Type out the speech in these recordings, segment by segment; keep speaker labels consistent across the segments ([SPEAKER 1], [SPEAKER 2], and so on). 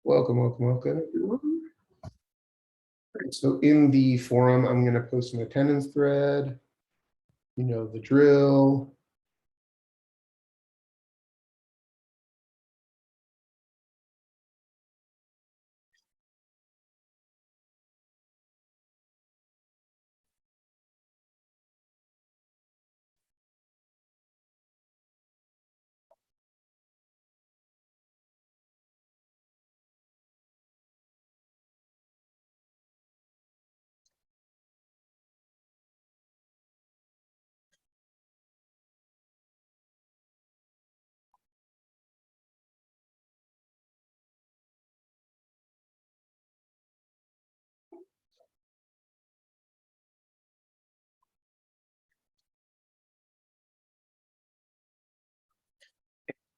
[SPEAKER 1] Welcome, everyone. All right, so in the forum, I'm going to post an attendance thread. You know the drill.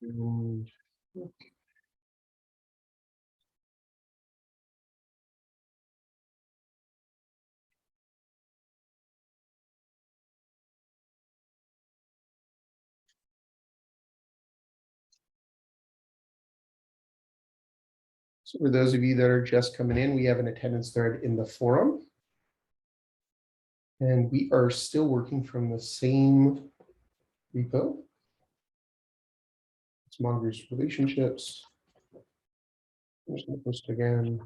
[SPEAKER 1] And so for those of you that are just coming in, we have an attendance thread in the forum. And we are still working from the same repo. It's Mongoose relationships. I'm just going to post it again.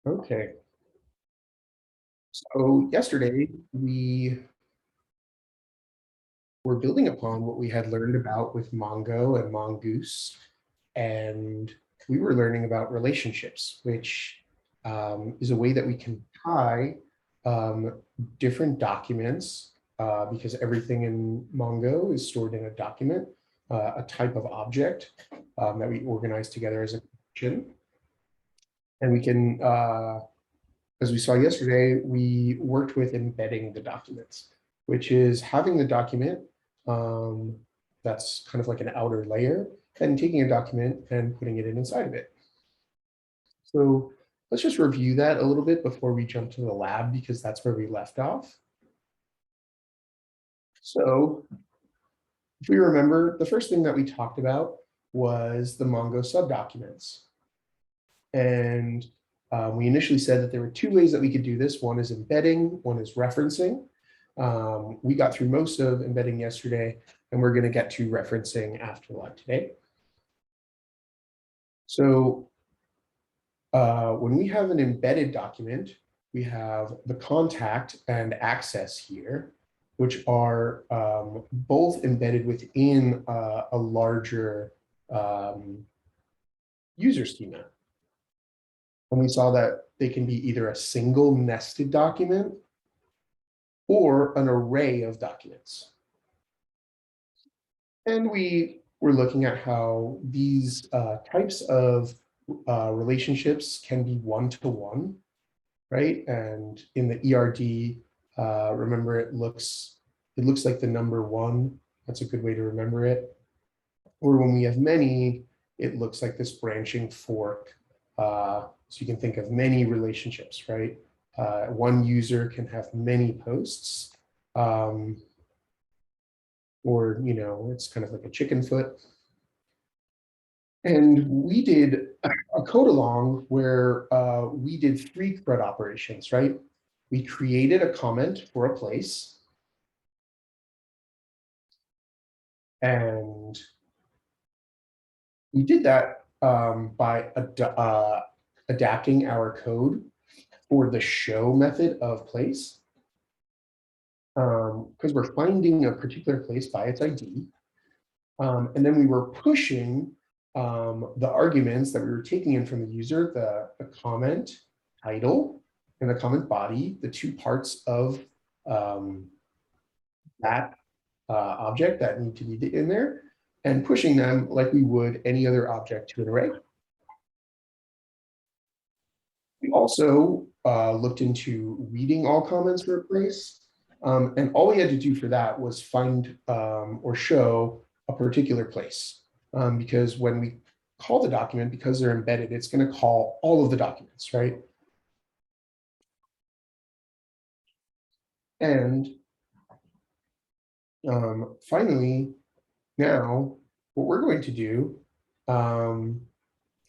[SPEAKER 1] Okay. So yesterday we were building upon what we had learned about with Mongo and Mongoose, and we were learning about relationships, which is a way that we can tie different documents because everything in Mongo is stored in a document, a type of object that we organize together as a collection. And we can, as we saw yesterday, we worked with embedding the documents, which is having the document that's kind of like an outer layer, and taking a document and putting it inside of it. So let's just review that a little bit before we jump to the lab, because that's where we left off. So if we remember, the first thing that we talked about was the Mongo subdocuments. And we initially said that there were two ways that we could do this. One is embedding, one is referencing. We got through most of embedding yesterday, and we're going to get to referencing after lab today. So when we have an embedded document, we have the contact and access here, which are both embedded within a larger user schema. And we saw that they can be either a single nested document or an array of documents. And we were looking at how these types of relationships can be one-to-one, right? And in the ERD, remember it looks like the number 1. That's a good way to remember it. Or when we have many, it looks like this branching fork. So you can think of many relationships, right? One user can have many posts, or, you know, it's kind of like a chicken foot. And we did a code along where we did 3 CRUD operations, right? We created a comment for a place. And we did that by adapting our code for the show method of place. Because we're finding a particular place by its ID. And then we were pushing the arguments that we were taking in from the user, the comment title, and the comment body, the two parts of that object that need to be in there, and pushing them like we would any other object to an array. We also looked into reading all comments for a place. And all we had to do for that was find or show a particular place. Because when we call the document, because they're embedded, it's going to call all of the documents, right? And finally, now what we're going to do, and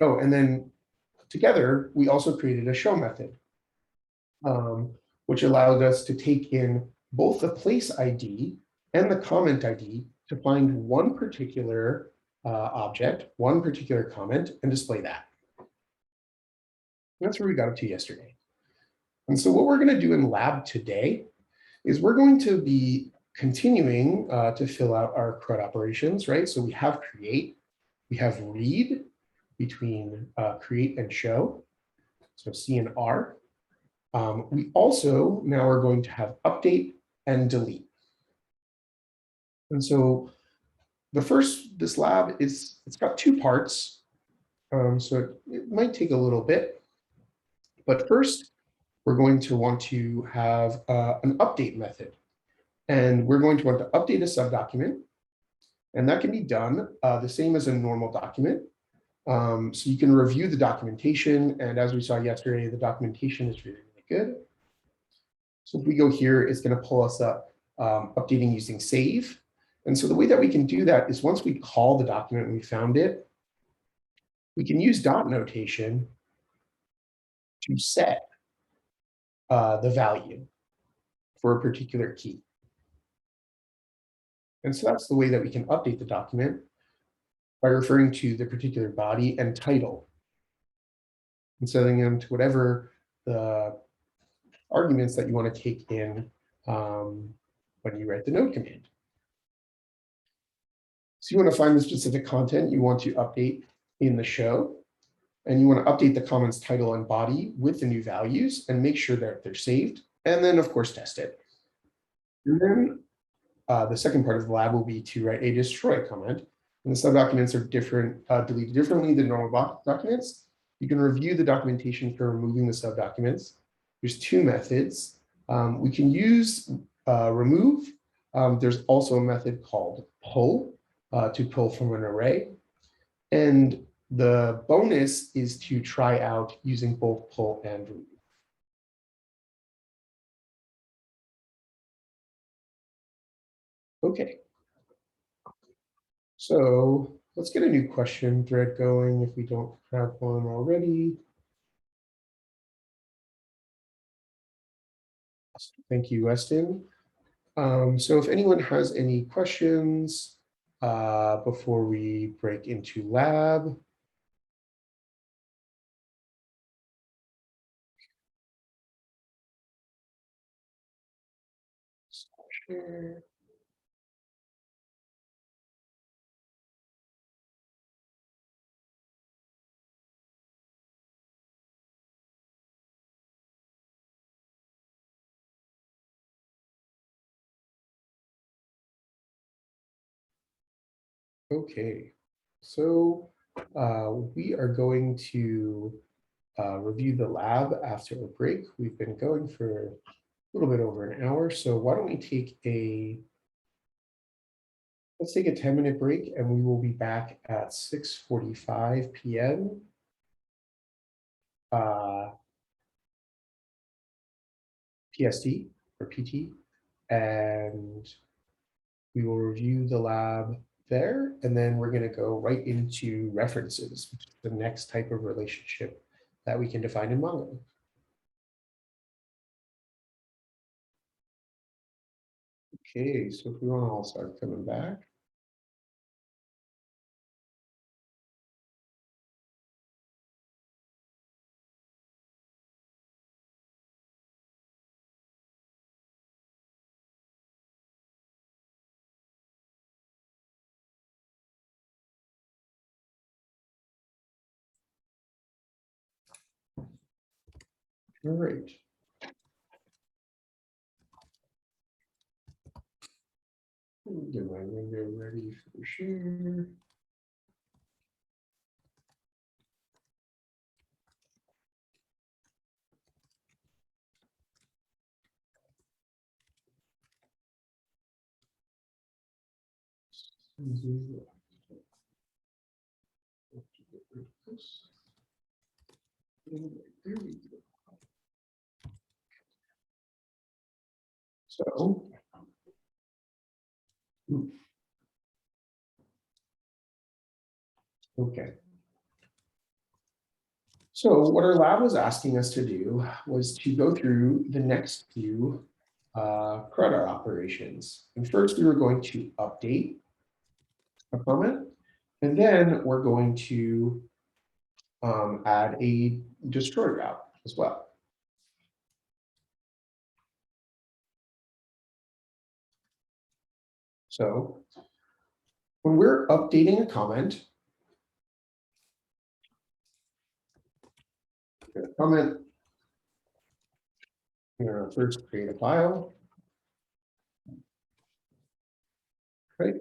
[SPEAKER 1] then together, we also created a show method, which allowed us to take in both the place ID and the comment ID to find one particular object, one particular comment, and display that. And that's where we got up to yesterday. And so what we're going to do in lab today is we're going to be continuing to fill out our CRUD operations, right? So we have create, we have read between create and show, so C and R. We also now are going to have update and delete. And so this lab it's got two parts. So it might take a little bit, but first we're going to want to have an update method. And we're going to want to update a subdocument. And that can be done the same as a normal document. So you can review the documentation. And as we saw yesterday, the documentation is really, really good. So if we go here, it's going to pull us up updating using save. And so the way that we can do that is once we call the document and we found it, we can use dot notation to set the value for a particular key. And so that's the way that we can update the document by referring to the particular body and title and setting them to whatever the arguments that you want to take in when you write the node command. So you want to find the specific content you want to update in the show, and you want to update the comments title and body with the new values and make sure that they're saved, and then of course test it. And then the second part of the lab will be to write a destroy comment. And the subdocuments are deleted differently than normal documents. You can review the documentation for removing the subdocuments. There's two methods. We can use remove. There's also a method called pull to pull from an array. And the bonus is to try out using both pull and remove. Okay. So let's get a new question thread going if we don't have one already. Thank you, Weston. So if anyone has any questions before we break into lab. Share. Okay, so we are going to review the lab after a break. We've been going for a little bit over an hour, so why don't we take let's take a 10-minute break, and we will be back at 6:45 p.m. PST or PT, and we will review the lab there, and then we're going to go right into references, which is the next type of relationship that we can define in Mongo. Okay, so if we want to all start coming back. All right. Get my window ready for share. There we go. So, okay. So what our lab was asking us to do was to go through the next few CRUD operations. And first we were going to update a comment, and then we're going to add a destroy route as well. So when we're updating a comment, we're going to first create a file, right?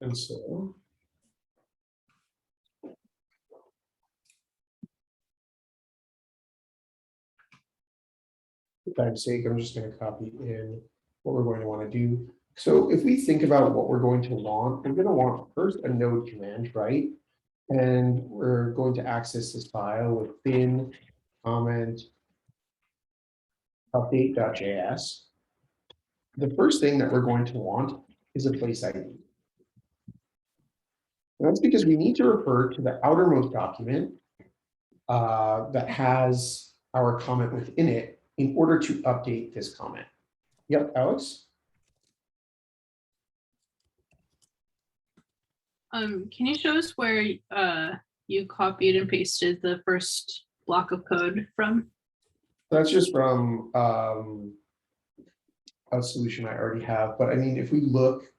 [SPEAKER 1] And so for time's sake, I'm just going to copy in what we're going to want to do. So if we think about what we're going to want, we're going to want first a node command, right? And we're going to access this file with bin comment update.js. The first thing that we're going to want is a place ID. And that's because we need to refer to the outermost document that has our comment within it in order to update this comment. Yep, Alex?
[SPEAKER 2] Can you show us where you copied and pasted the first block of code from?
[SPEAKER 1] That's just from a solution I already have. But I mean, if we look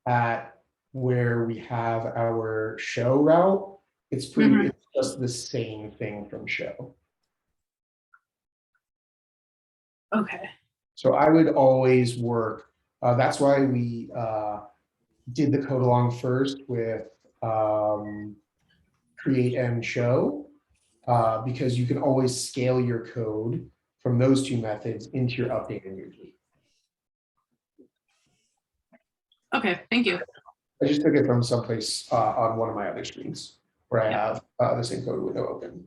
[SPEAKER 1] at where we have our show route, it's pretty, it's just the same thing from show.
[SPEAKER 2] Okay.
[SPEAKER 1] So I would always work, that's why we did the code along first with create and show, because you can always scale your code from those two methods into your update and your delete.
[SPEAKER 2] Okay, thank you.
[SPEAKER 1] I just took it from someplace on one of my other screens where I have the same code window open.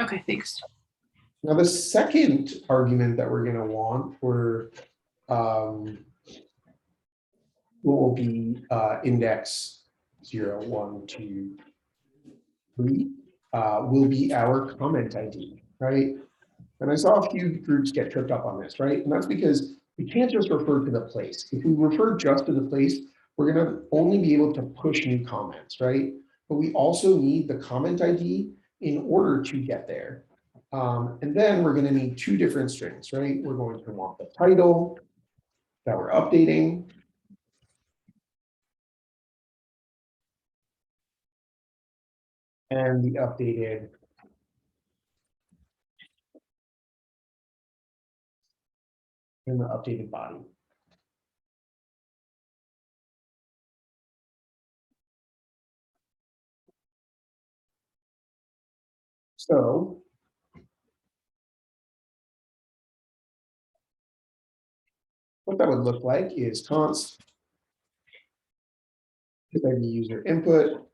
[SPEAKER 2] Okay, thanks.
[SPEAKER 1] Now the second argument that we're going to want for will be index 0, 1, 2, 3 will be our comment ID, right? And I saw a few groups get tripped up on this, right? And that's because we can't just refer to the place. If we refer just to the place, we're going to only be able to push new comments, right? But we also need the comment ID in order to get there. And then we're going to need two different strings, right? We're going to want the title that we're updating. And the updated body. So what that would look like is const ID user input.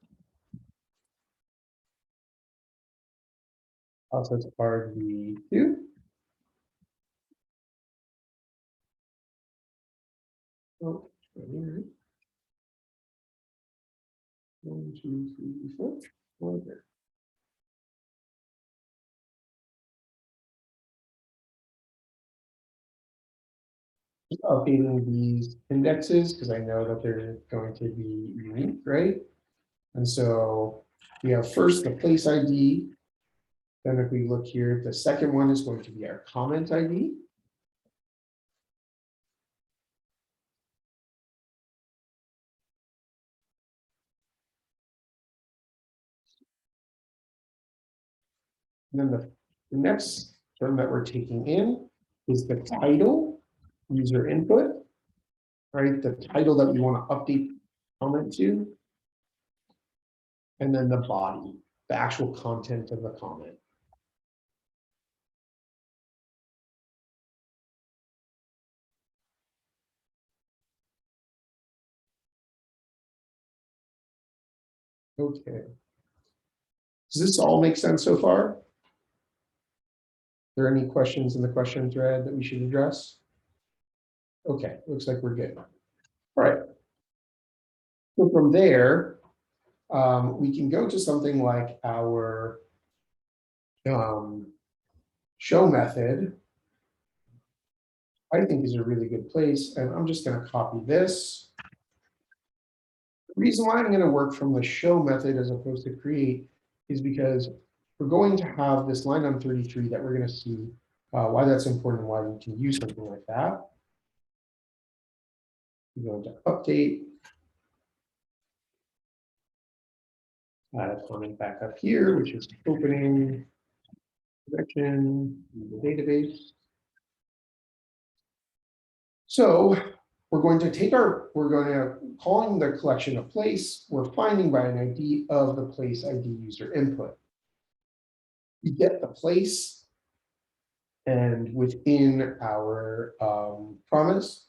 [SPEAKER 1] Also it's argv2. Oh, 1, 2, 3, 4. Okay. Just updating these indexes because I know that they're going to be unique, right? And so we have first the place ID. Then if we look here, the second one is going to be our comment ID. And then the next term that we're taking in is the title, user input, right? The title that we want to update comment to. And then the body, the actual content of the comment. Okay. Does this all make sense so far? Are there any questions in the question thread that we should address? Okay, looks like we're good. All right. So from there, we can go to something like our show method. I think is a really good place, and I'm just going to copy this. The reason why I'm going to work from the show method as opposed to create is because we're going to have this line on 33 that we're going to see why that's important and why we can use something like that. We're going to update. Add a comment back up here, which is opening section in the database. So we're going to calling the collection a place, we're finding by an ID of the place ID user input. We get the place, and within our promise,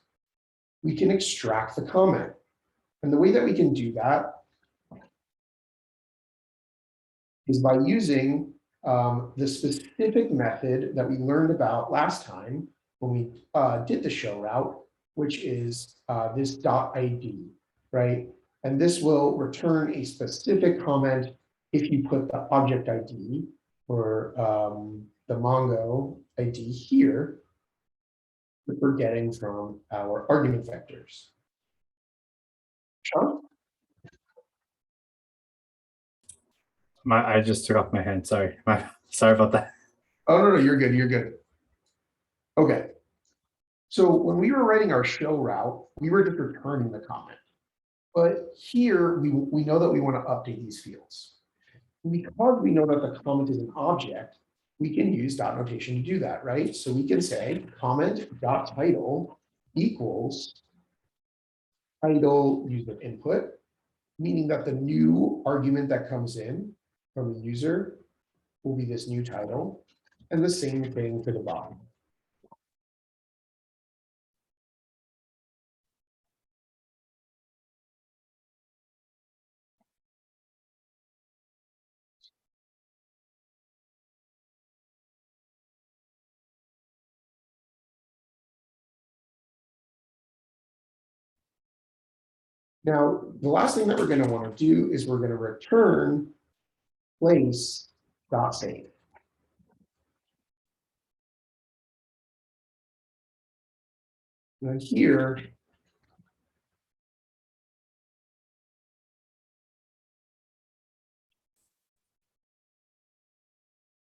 [SPEAKER 1] we can extract the comment. And the way that we can do that is by using the specific method that we learned about last time when we did the show route, which is this .id, right? And this will return a specific comment if you put the object ID or the Mongo ID here that we're getting from our argument vectors. Sean?
[SPEAKER 3] I just took off my hand. Sorry. Sorry about that.
[SPEAKER 1] Oh, no, you're good. You're good. Okay. So when we were writing our show route, we were just returning the comment. But here, we know that we want to update these fields. And because we know that the comment is an object, we can use dot notation to do that, right? So we can say comment.title equals title user input, meaning that the new argument that comes in from the user will be this new title, and the same thing for the body. Now, the last thing that we're going to want to do is we're going to return place.save. And here,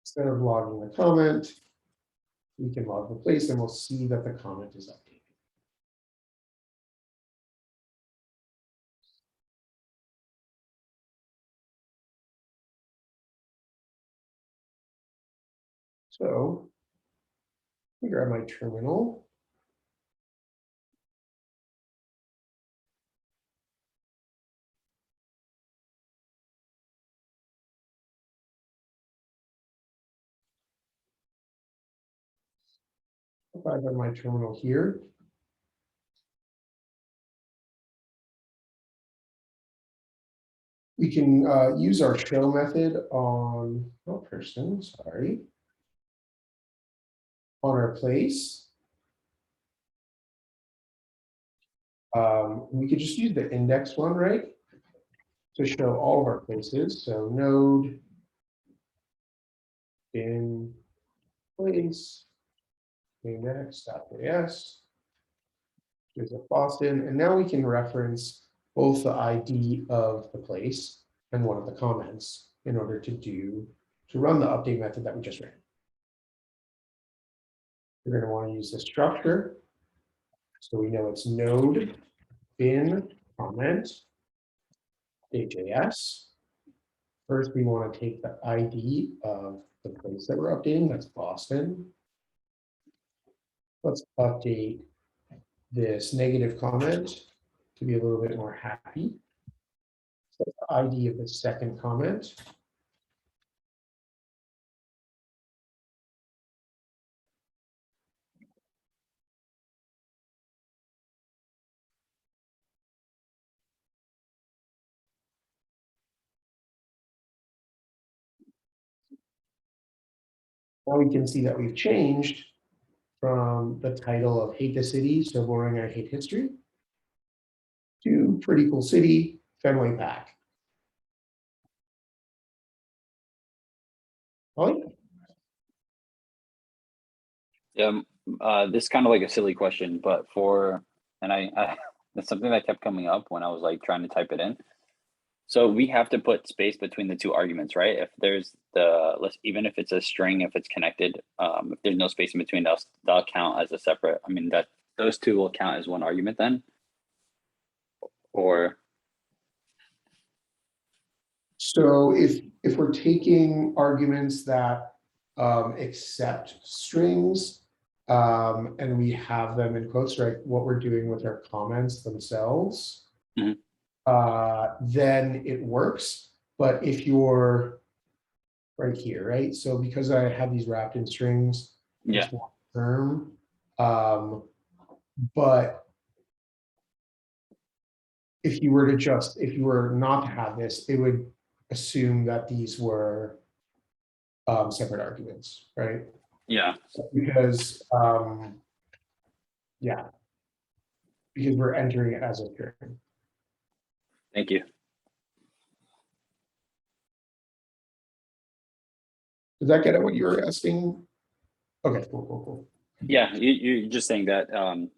[SPEAKER 1] instead of logging the comment, we can log the place and we'll see that the comment is updated. So, let me grab my terminal. If I have my terminal here, we can use our show method on on our place. We could just use the index one, right? To show all of our places. So node in place index.js. There's a Boston, and now we can reference both the ID of the place and one of the comments in order to run the update method that we just ran. We're going to want to use the structure. So we know it's node bin comment JS. First, we want to take the ID of the place that we're updating. That's Boston. Let's update this negative comment to be a little bit more happy. So the ID of the second comment. Now we can see that we've changed from the title of Hate the City, So Boring I Hate History, to Pretty Cool City, Fenway Park. Ollie?
[SPEAKER 4] This is kind of like a silly question, but I that's something that kept coming up when I was like trying to type it in. So we have to put space between the two arguments, right? If there's even if it's a string, if it's connected, if there's no space in between, they'll count as a separate. I mean, that those two will count as one argument then, or
[SPEAKER 1] So if we're taking arguments that accept strings and we have them in quotes, right? What we're doing with our comments themselves,
[SPEAKER 4] Mhm.
[SPEAKER 1] then it works. But if you're right here, right? So because I have these wrapped in strings,
[SPEAKER 4] yeah,
[SPEAKER 1] it's one term. But if you were not to have this, it would assume that these were separate arguments, right?
[SPEAKER 4] yeah.
[SPEAKER 1] Because yeah, because we're entering it as a string.
[SPEAKER 4] Thank you.
[SPEAKER 1] Does that get at what you were asking? Okay, cool.
[SPEAKER 4] Yeah, you're just saying that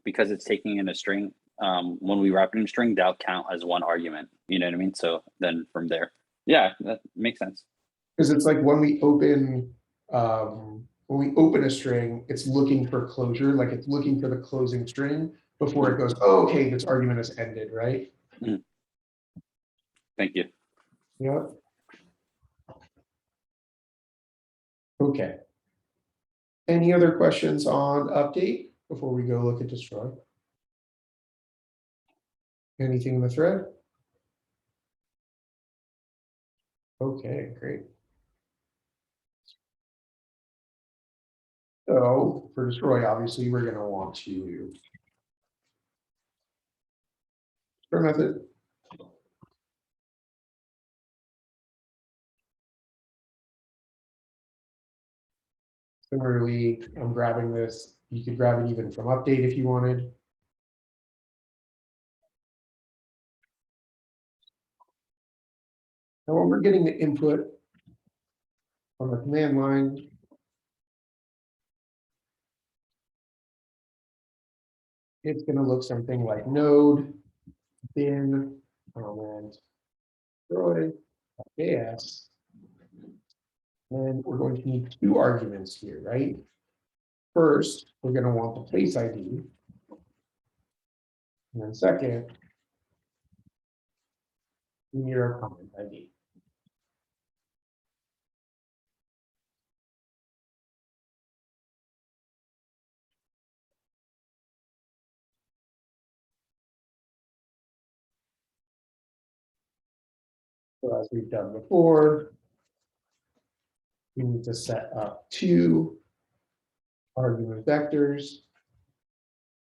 [SPEAKER 4] because it's taking in a string, when we wrap it in a string, that'll count as one argument. You know what I mean? So then from there, yeah, that makes sense.
[SPEAKER 1] Because it's like when we open a string, it's looking for closure, like it's looking for the closing string before it goes, oh, okay, this argument has ended, right?
[SPEAKER 4] Thank you.
[SPEAKER 1] Yeah. Okay. Any other questions on update before we go look at destroy? Anything in the thread? Okay, great. So for destroy, obviously, we're going to want to destroy method. Similarly, I'm grabbing this. You could grab it even from update if you wanted. Now, when we're getting the input on the command line, it's going to look something like node bin comment destroy.js. And we're going to need two arguments here, right? First, we're going to want the place ID. And then second, we need our comment ID. So as we've done before, we need to set up two argument vectors,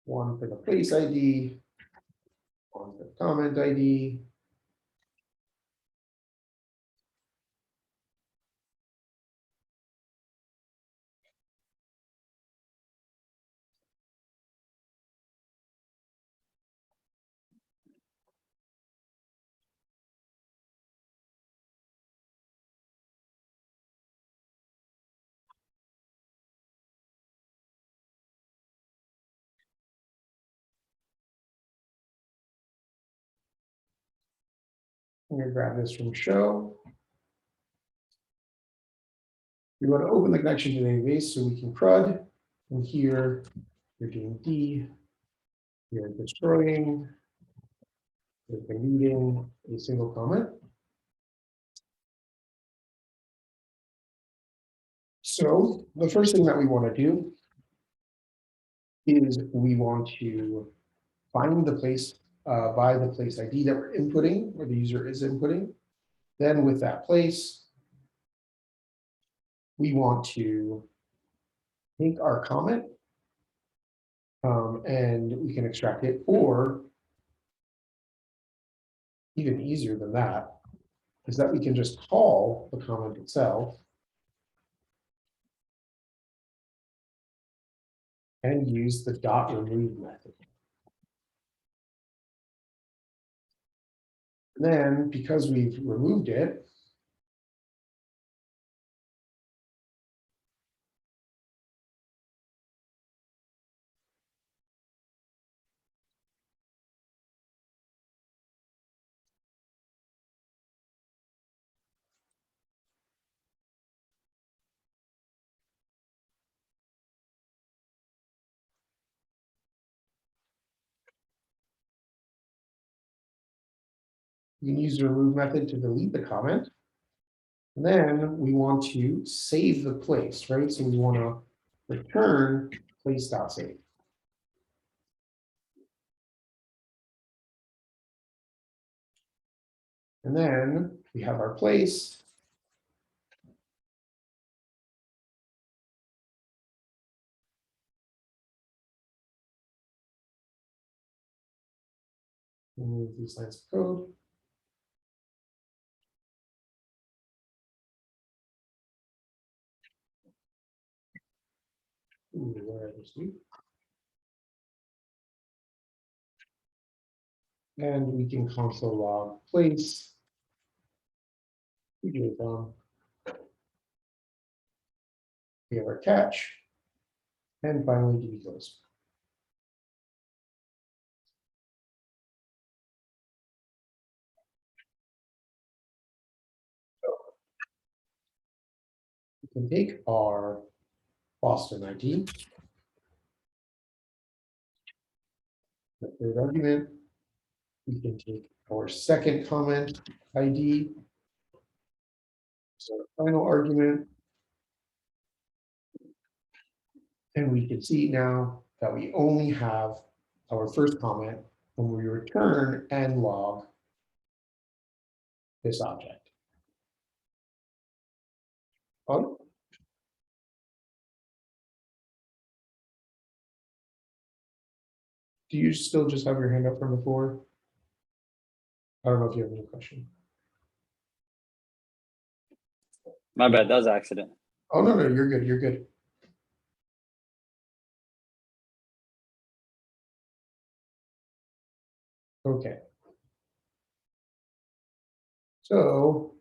[SPEAKER 1] one for the place ID, one for the comment ID. I'm going to grab this from show. We want to open the connection to the database so we can CRUD. And here you're doing D, you're destroying, you're deleting a single comment. So the first thing that we want to do is we want to find the place by the place ID that we're inputting, or the user is inputting. Then with that place, we want to take our comment and we can extract it, or even easier than that is that we can just call the comment itself and use the dot remove method. And then because we've removed it, we can use the remove method to delete the comment. And then we want to save the place, right? So we want to return place.save. And then we have our place. Remove these lines of code. Ooh, where are those? And we can console log place. We do it down. We have our catch. And finally, do close. We can take our Boston ID, the third argument. We can take our second comment ID. So the final argument. And we can see now that we only have our first comment when we return and log this object. Oh. Do you still just have your hand up from before? I don't know if you have any question.
[SPEAKER 4] My bad, that was an accident.
[SPEAKER 1] Oh, no, you're good, you're good. Okay. So,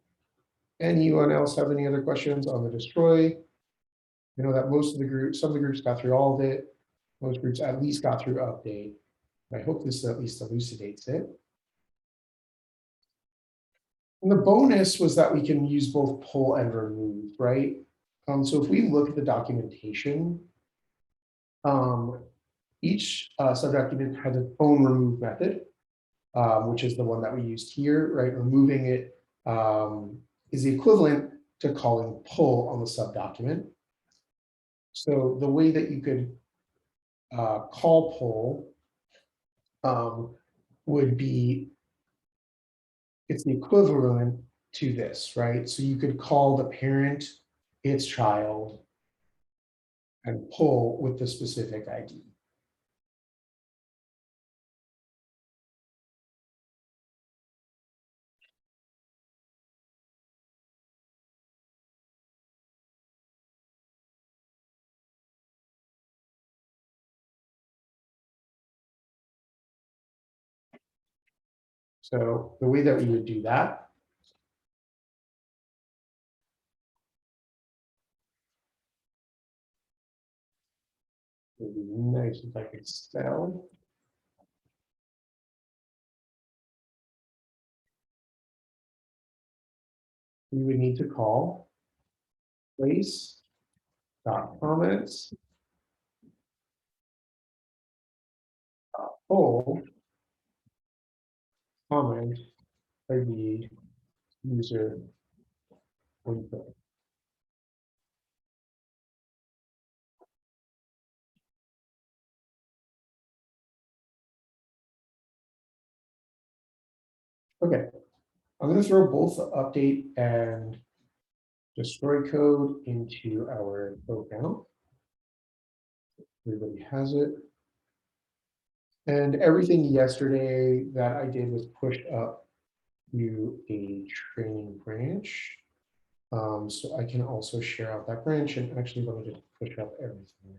[SPEAKER 1] anyone else have any other questions on the destroy? You know that most of the groups, some of the groups got through all of it. Most groups at least got through update. I hope this at least elucidates it. And the bonus was that we can use both pull and remove, right? So if we look at the documentation, each subdocument has its own remove method, which is the one that we used here, right? Removing it is the equivalent to calling pull on the subdocument. So the way that you could call pull would be, it's the equivalent to this, right? So you could call the parent, its child, and pull with the specific ID. So the way that we would do that would be nice if I could spell. We would need to call place dot comments dot pull comment ID user input. Okay, I'm going to throw both the update and destroy code into our code now. Everybody has it. And everything yesterday that I did was push up to a training branch. So I can also share out that branch, and actually let me just push up everything.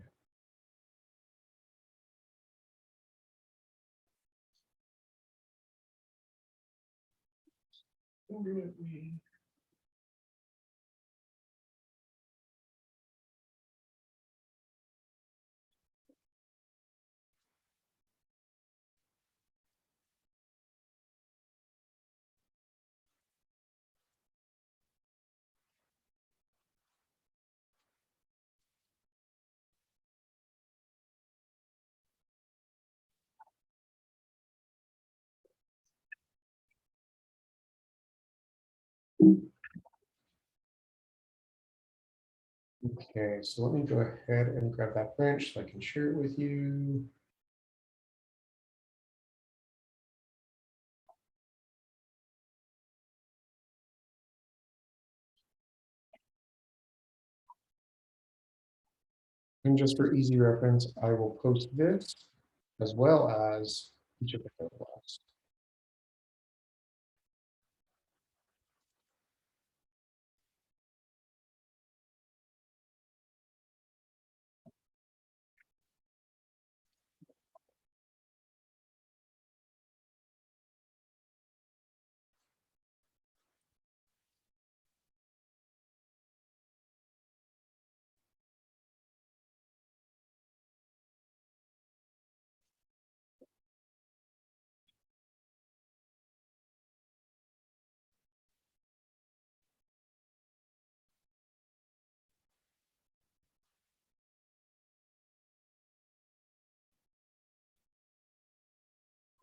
[SPEAKER 1] Okay, so let me go ahead and grab that branch so I can share it with you. And just for easy reference, I will post this as well as each of the code blocks.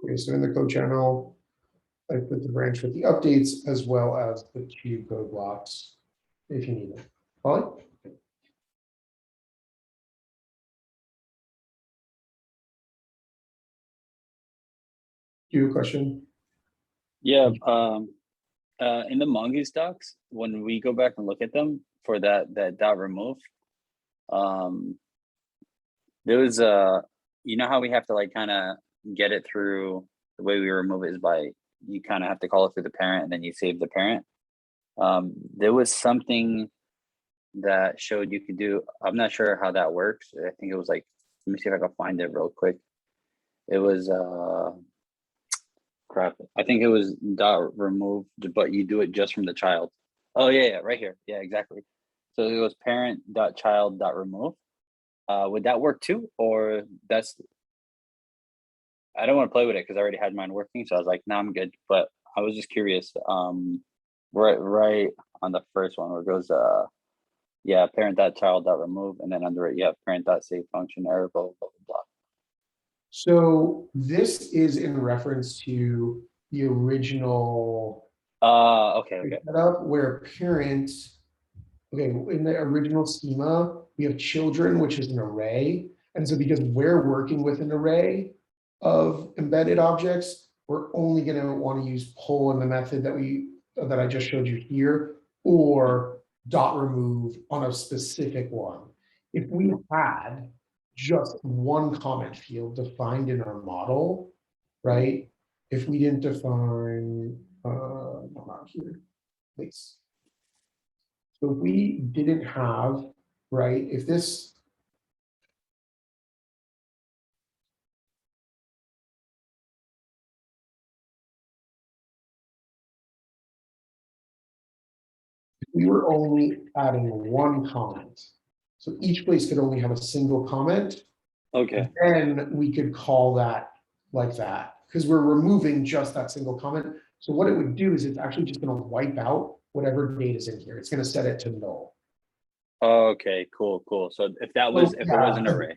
[SPEAKER 1] Okay, so in the code channel, I put the branch with the updates as well as the 2 code blocks if you need them. Polly? Do you have a question?
[SPEAKER 4] Yeah, in the Mongoose docs, when we go back and look at them for that dot remove, there was you know how we have to like kind of get it through, the way we remove it is by, you kind of have to call it through the parent and then you save the parent. There was something that showed you could do, I'm not sure how that works. I think it was like, let me see if I can find it real quick. It was crap. I think it was dot remove, but you do it just from the child. Oh yeah, right here. Yeah, exactly. So it was parent dot child dot remove. Would that work too? Or that's, I don't want to play with it because I already had mine working. So I was like, no, I'm good. But I was just curious. Right on the first one where it goes yeah, parent dot child dot remove, and then under it you have parent dot save function error, blah blah blah blah.
[SPEAKER 1] So this is in reference to the original
[SPEAKER 4] Okay.
[SPEAKER 1] setup where parents, okay, in the original schema, we have children, which is an array. And so because we're working with an array of embedded objects, we're only going to want to use pull in the method that I just showed you here, or dot remove on a specific one. If we had just one comment field defined in our model, right? If we didn't define, not here, please. So if we didn't have, right, if this, we were only adding one comment. So each place could only have a single comment.
[SPEAKER 4] Okay.
[SPEAKER 1] Then we could call that like that, because we're removing just that single comment. So what it would do is it's actually just going to wipe out whatever data is in here. It's going to set it to null.
[SPEAKER 4] Okay, cool. So if that was, if it was an array.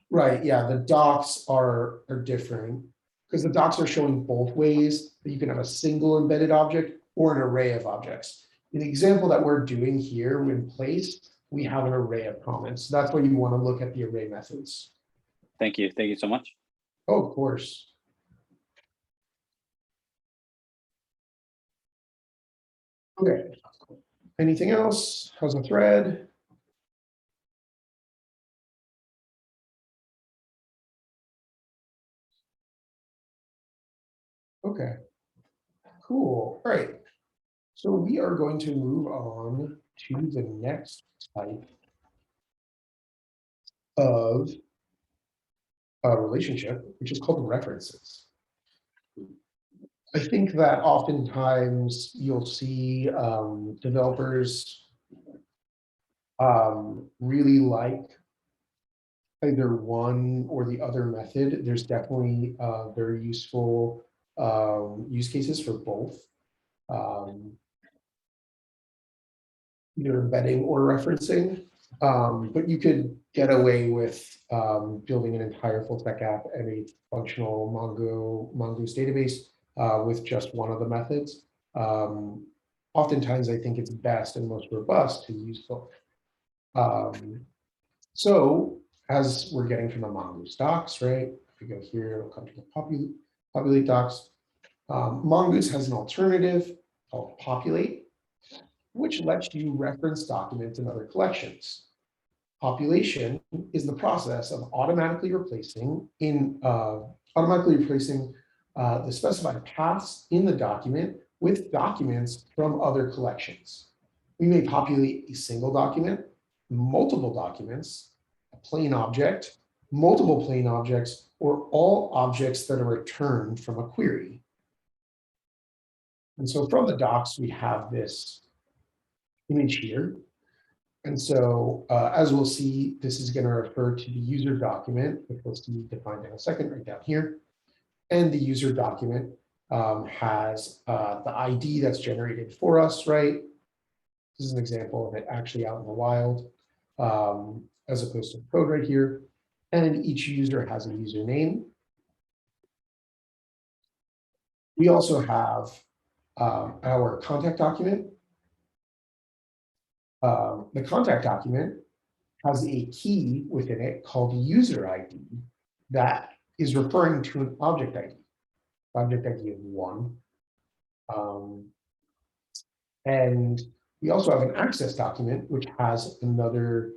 [SPEAKER 1] Right, yeah, the docs are different because the docs are showing both ways that you can have a single embedded object or an array of objects. In the example that we're doing here in place, we have an array of comments. So that's why you want to look at the array methods.
[SPEAKER 4] Thank you so much.
[SPEAKER 1] Oh, of course. Okay. Anything else? How's the thread? Okay. Cool. All right. So we are going to move on to the next type of a relationship, which is called references. I think that oftentimes you'll see developers really like either one or the other method. There's definitely very useful use cases for both, either embedding or referencing. But you could get away with building an entire full stack app and a functional Mongoose database with just one of the methods. Oftentimes, I think it's best and most robust to use both. So as we're getting from the Mongoose docs, right? If we go here, it'll come to the populate docs. Mongoose has an alternative called populate, which lets you reference documents in other collections. Population is the process of automatically replacing the specified paths in the document with documents from other collections. We may populate a single document, multiple documents, a plain object, multiple plain objects, or all objects that are returned from a query. And so from the docs, we have this image here. And so as we'll see, this is going to refer to the user document, which we'll see defined in a second right down here. And the user document has the ID that's generated for us, right? This is an example of it actually out in the wild, as opposed to code right here. And each user has a username. We also have our contact document. The contact document has a key within it called user ID that is referring to an object ID of 1. And we also have an access document, which has another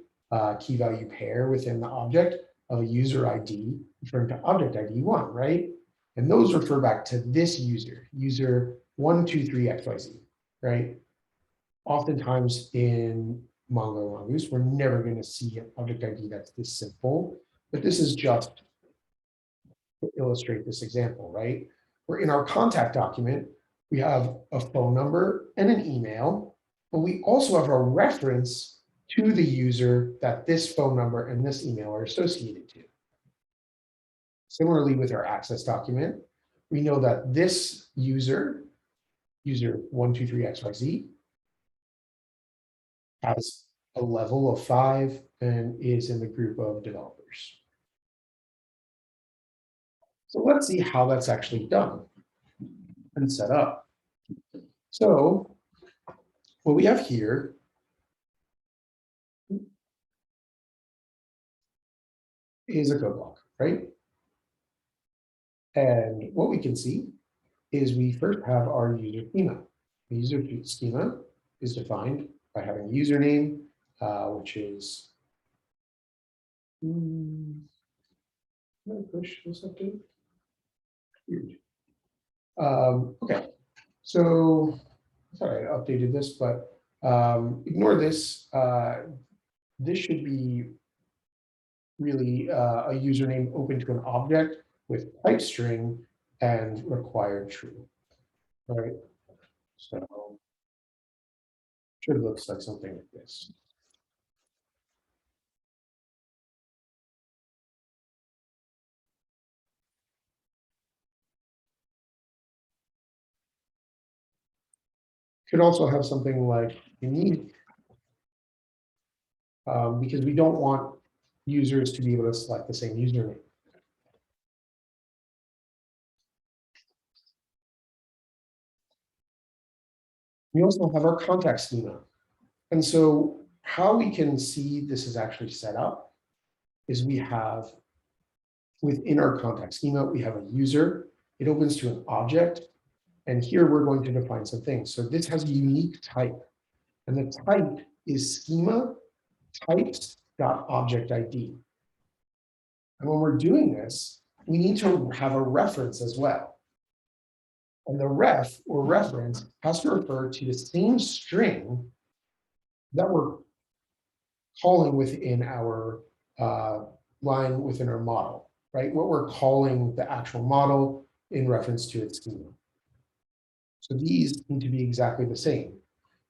[SPEAKER 1] key value pair within the object of a user ID referring to object ID 1, right? And those refer back to this user 123xyz, right? Oftentimes in Mongoose, we're never going to see an object ID that's this simple, but this is just to illustrate this example, right? Where in our contact document, we have a phone number and an email, but we also have a reference to the user that this phone number and this email are associated to. Similarly, with our access document, we know that this user 123xyz, has a level of 5 and is in the group of developers. So let's see how that's actually done and set up. So what we have here is a code block, right? And what we can see is we first have our user schema. The user schema is defined by having a username, which is push this update. Weird. Okay, so I thought I updated this, but ignore this. This should be really a username open to an object with type string and required true. All right, so should looks like something like this. Could also have something like unique, because we don't want users to be able to select the same username. We also have our contact schema. And so how we can see this is actually set up is we have within our contact schema, we have a user. It opens to an object. And here we're going to define some things. So this has a unique type, and the type is schema types.object ID. And when we're doing this, we need to have a reference as well. And the ref or reference has to refer to the same string that we're calling within our line within our model, right? What we're calling the actual model in reference to its schema. So these need to be exactly the same,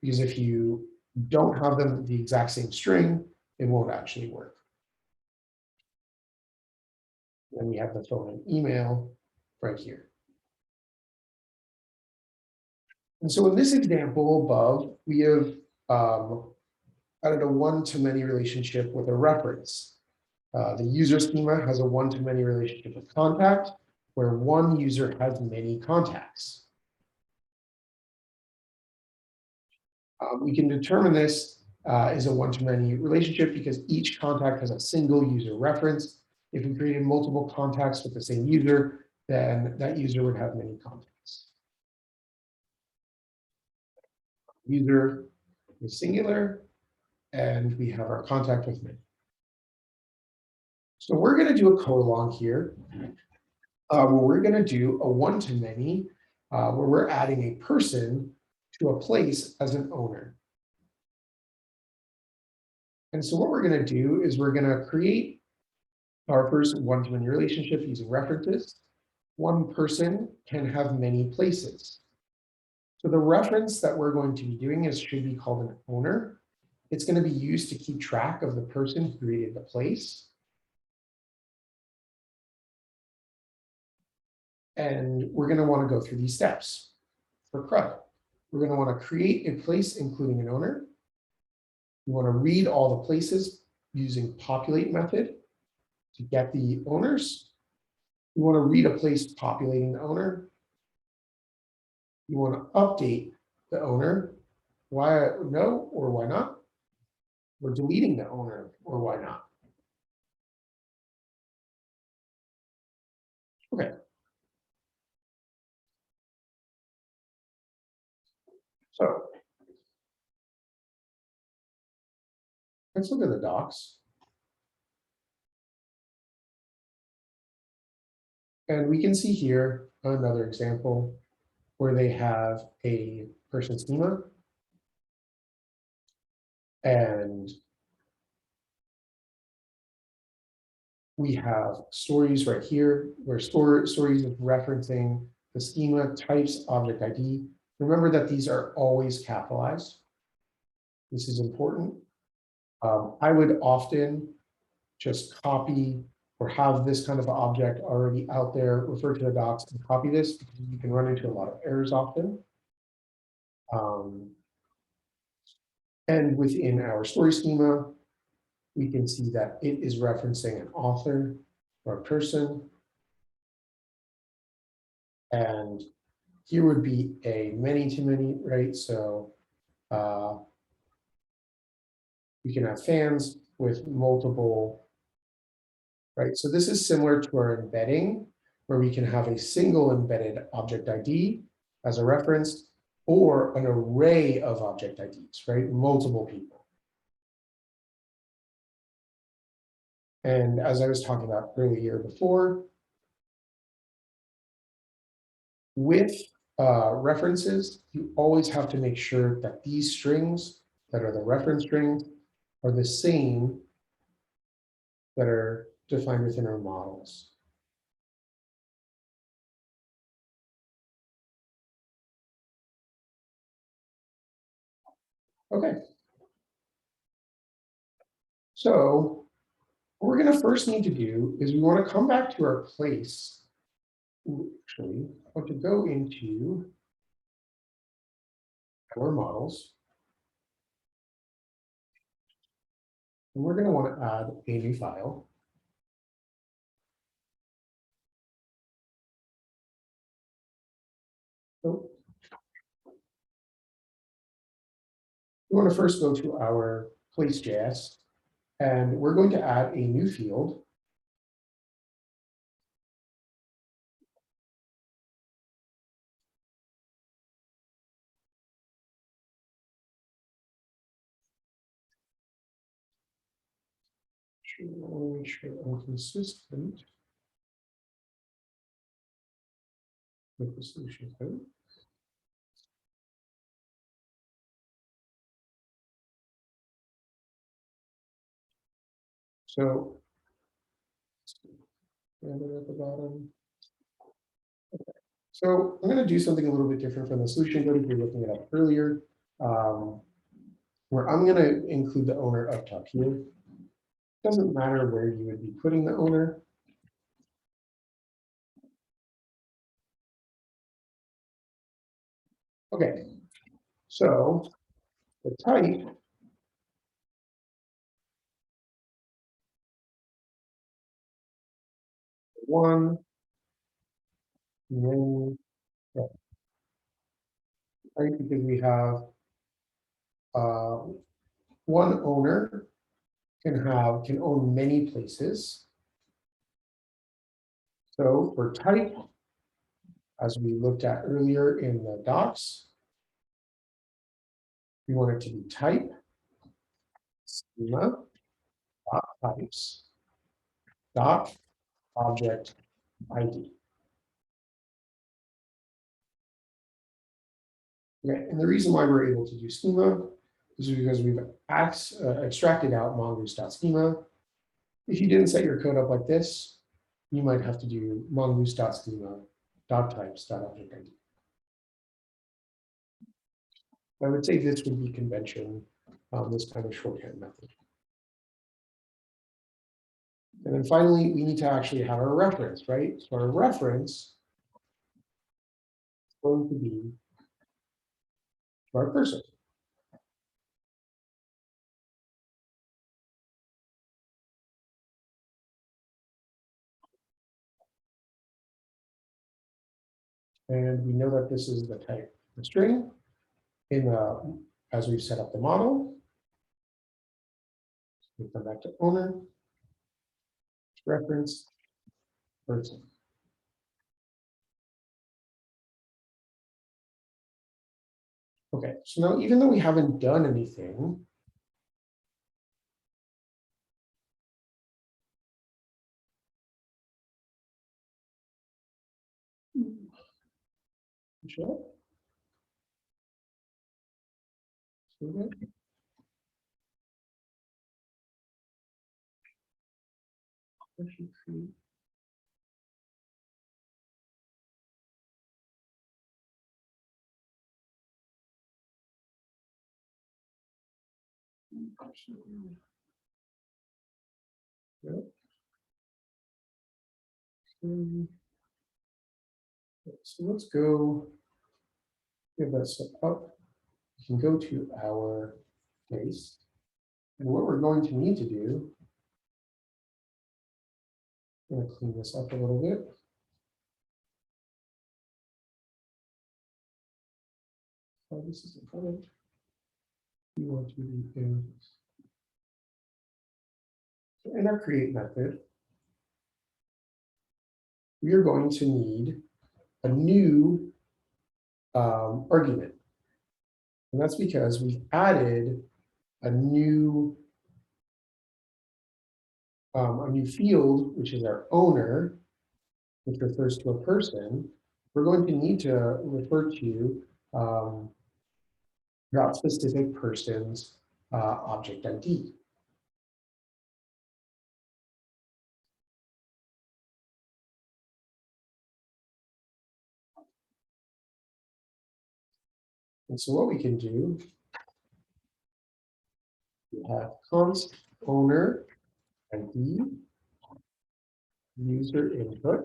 [SPEAKER 1] because if you don't have them the exact same string, it won't actually work. And we have the phone and email right here. And so in this example above, we have added a one-to-many relationship with a reference. The user schema has a one-to-many relationship with contact, where one user has many contacts. We can determine this is a one-to-many relationship because each contact has a single user reference. If we created multiple contacts with the same user, then that user would have many contacts. User is singular, and we have our contact with many. So we're going to do a code along here where we're going to do a one-to-many where we're adding a person to a place as an owner. And so what we're going to do is we're going to create our first one-to-many relationship using references. One person can have many places. So the reference that we're going to be doing should be called an owner. It's going to be used to keep track of the person who created the place. And we're going to want to go through these steps for CRUD. We're going to want to create a place including an owner. We want to read all the places using populate method to get the owners. We want to read a place populating the owner. We want to update the owner. Why no or why not? We're deleting the owner or why not? Okay. So let's look at the docs. And we can see here another example where they have a person schema. And we have stories right here where stories is referencing the schema types object ID. Remember that these are always capitalized. This is important. I would often just copy or have this kind of object already out there, refer to the docs and copy this because you can run into a lot of errors often. And within our story schema, we can see that it is referencing an author or a person. And here would be a many-to-many, right? So we can have fans with multiple, right? So this is similar to our embedding, where we can have a single embedded object ID as a reference, or an array of object IDs, right? Multiple people. And as I was talking about earlier before, with references, you always have to make sure that these strings that are the reference strings are the same that are defined within our models. Okay. So what we're going to first need to do is we want to come back to our place. Actually, I want to go into our models. And we're going to want to add a new file. So we want to first go to our place.js, and we're going to add a new field. Make sure I'm consistent with the solution code. So, and then at the bottom. So I'm going to do something a little bit different from the solution code if you're looking it up earlier, where I'm going to include the owner up top here. Doesn't matter where you would be putting the owner. Okay, so the type one, and then right, because we have one owner can own many places. So for type, as we looked at earlier in the docs, we want it to be type schema dot types dot object ID. Okay, and the reason why we're able to do schema is because we've extracted out mongoose.schema. If you didn't set your code up like this, you might have to do mongoose.schema.types.object-id. I would say this would be convention, this kind of shorthand method. And then finally, we need to actually have a reference, right? So our reference is going to be our person. And we know that this is the type of the string as we've set up the model. We come back to owner, reference, person. Okay, so now even though we haven't done anything, sure. Yep. So let's go give that set up. We can go to our case. And what we're going to need to do, I'm going to clean this up a little bit. Oh, this is important. We want to be in. So in our create method, we are going to need a new argument. And that's because we've added a new field, which is our owner, which refers to a person. We're going to need to refer to that specific person's object ID. And so what we can do, we have const owner ID user input.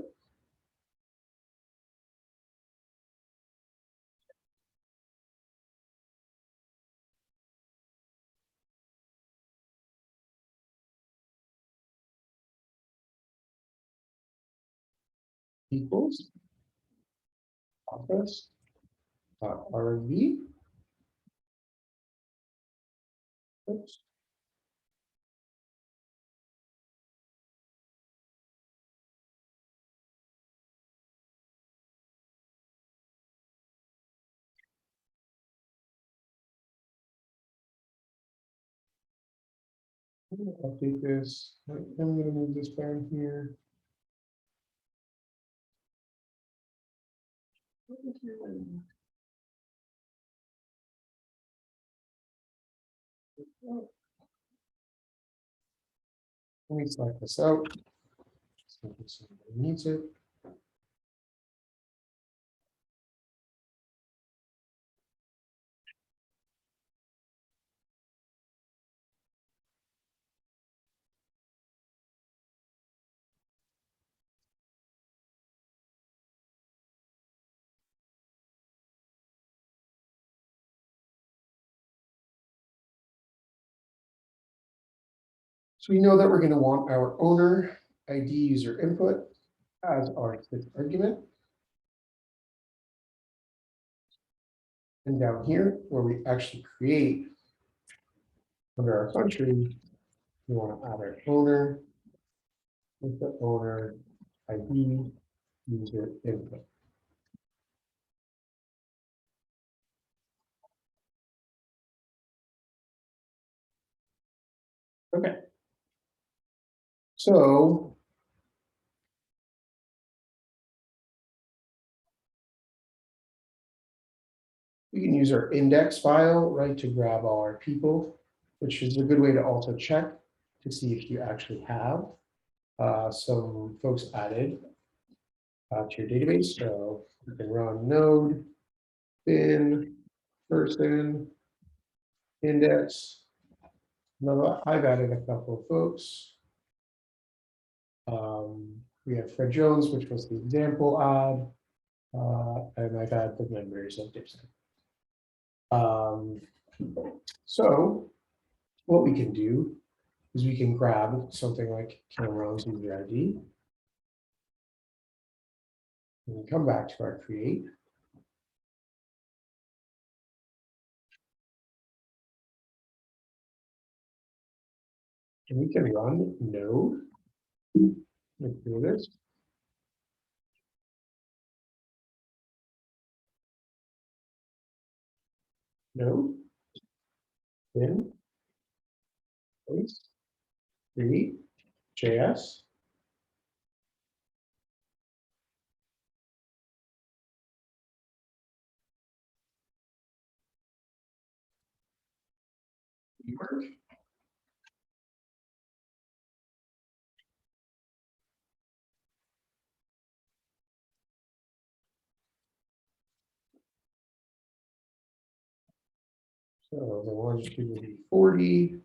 [SPEAKER 1] Equals office RV. Oops. Update this. I'm going to move this down here. Let me select this out. See if somebody needs it. So we know that we're going to want our owner ID user input as our fifth argument. And down here, where we actually create under our country, we want to add our owner with the owner ID user input. Okay. So we can use our index file, right, to grab all our people, which is a good way to also check to see if you actually have some folks added to your database. So you can run node bin person index. Now I've added a couple of folks. We have Fred Jones, which was the example ad, and I've had the members of Dipson. So what we can do is we can grab something like Cameron's user ID and come back to our create. And we can run node. Let's do this. Node bin place create JS. Work. So the longitude will be 40.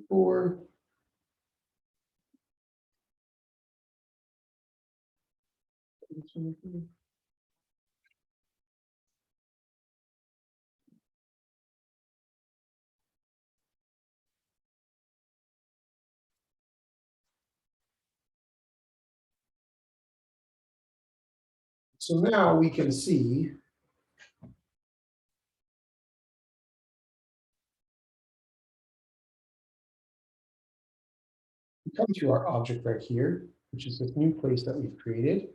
[SPEAKER 1] 4. So now we can see we come to our object right here, which is this new place that we've created.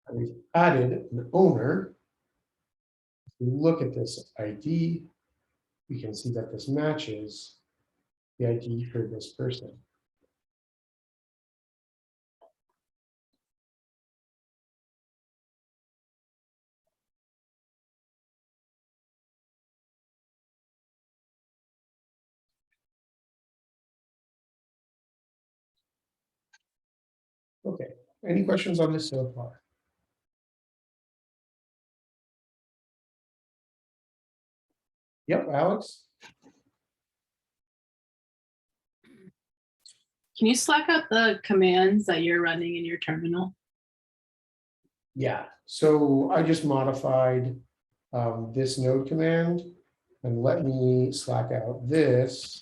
[SPEAKER 1] And we've added an owner. If we look at this ID, we can see that this matches the ID for this person. Okay, any questions on this so far? Yep, Alex?
[SPEAKER 2] Can you Slack out the commands that you're running in your terminal?
[SPEAKER 1] Yeah, so I just modified this node command, and let me Slack out this.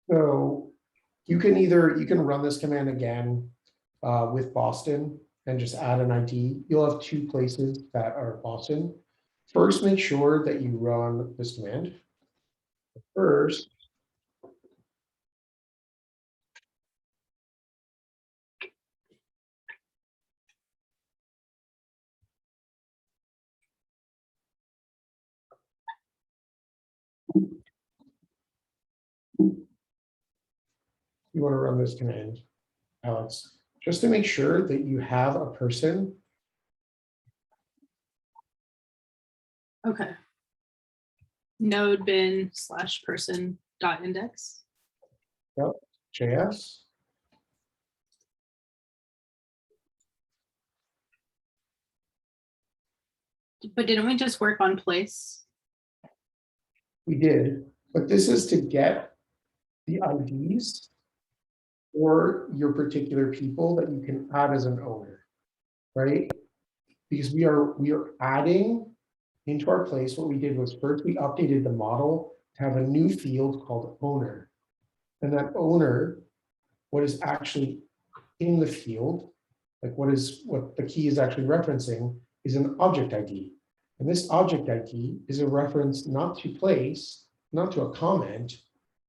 [SPEAKER 1] So you can run this command again with Boston and just add an ID. You'll have two places that are Boston. First, make sure that you run this command. First, you want to run this command, Alex, just to make sure that you have a person.
[SPEAKER 2] Okay. Node bin / person dot index.
[SPEAKER 1] Yep, JS.
[SPEAKER 2] But didn't we just work on place?
[SPEAKER 1] We did, but this is to get the IDs or your particular people that you can add as an owner, right? Because we are adding into our place. What we did was first we updated the model to have a new field called owner. And that owner, what is actually in the field, like what the key is actually referencing, is an object ID. And this object ID is a reference not to place, not to a comment,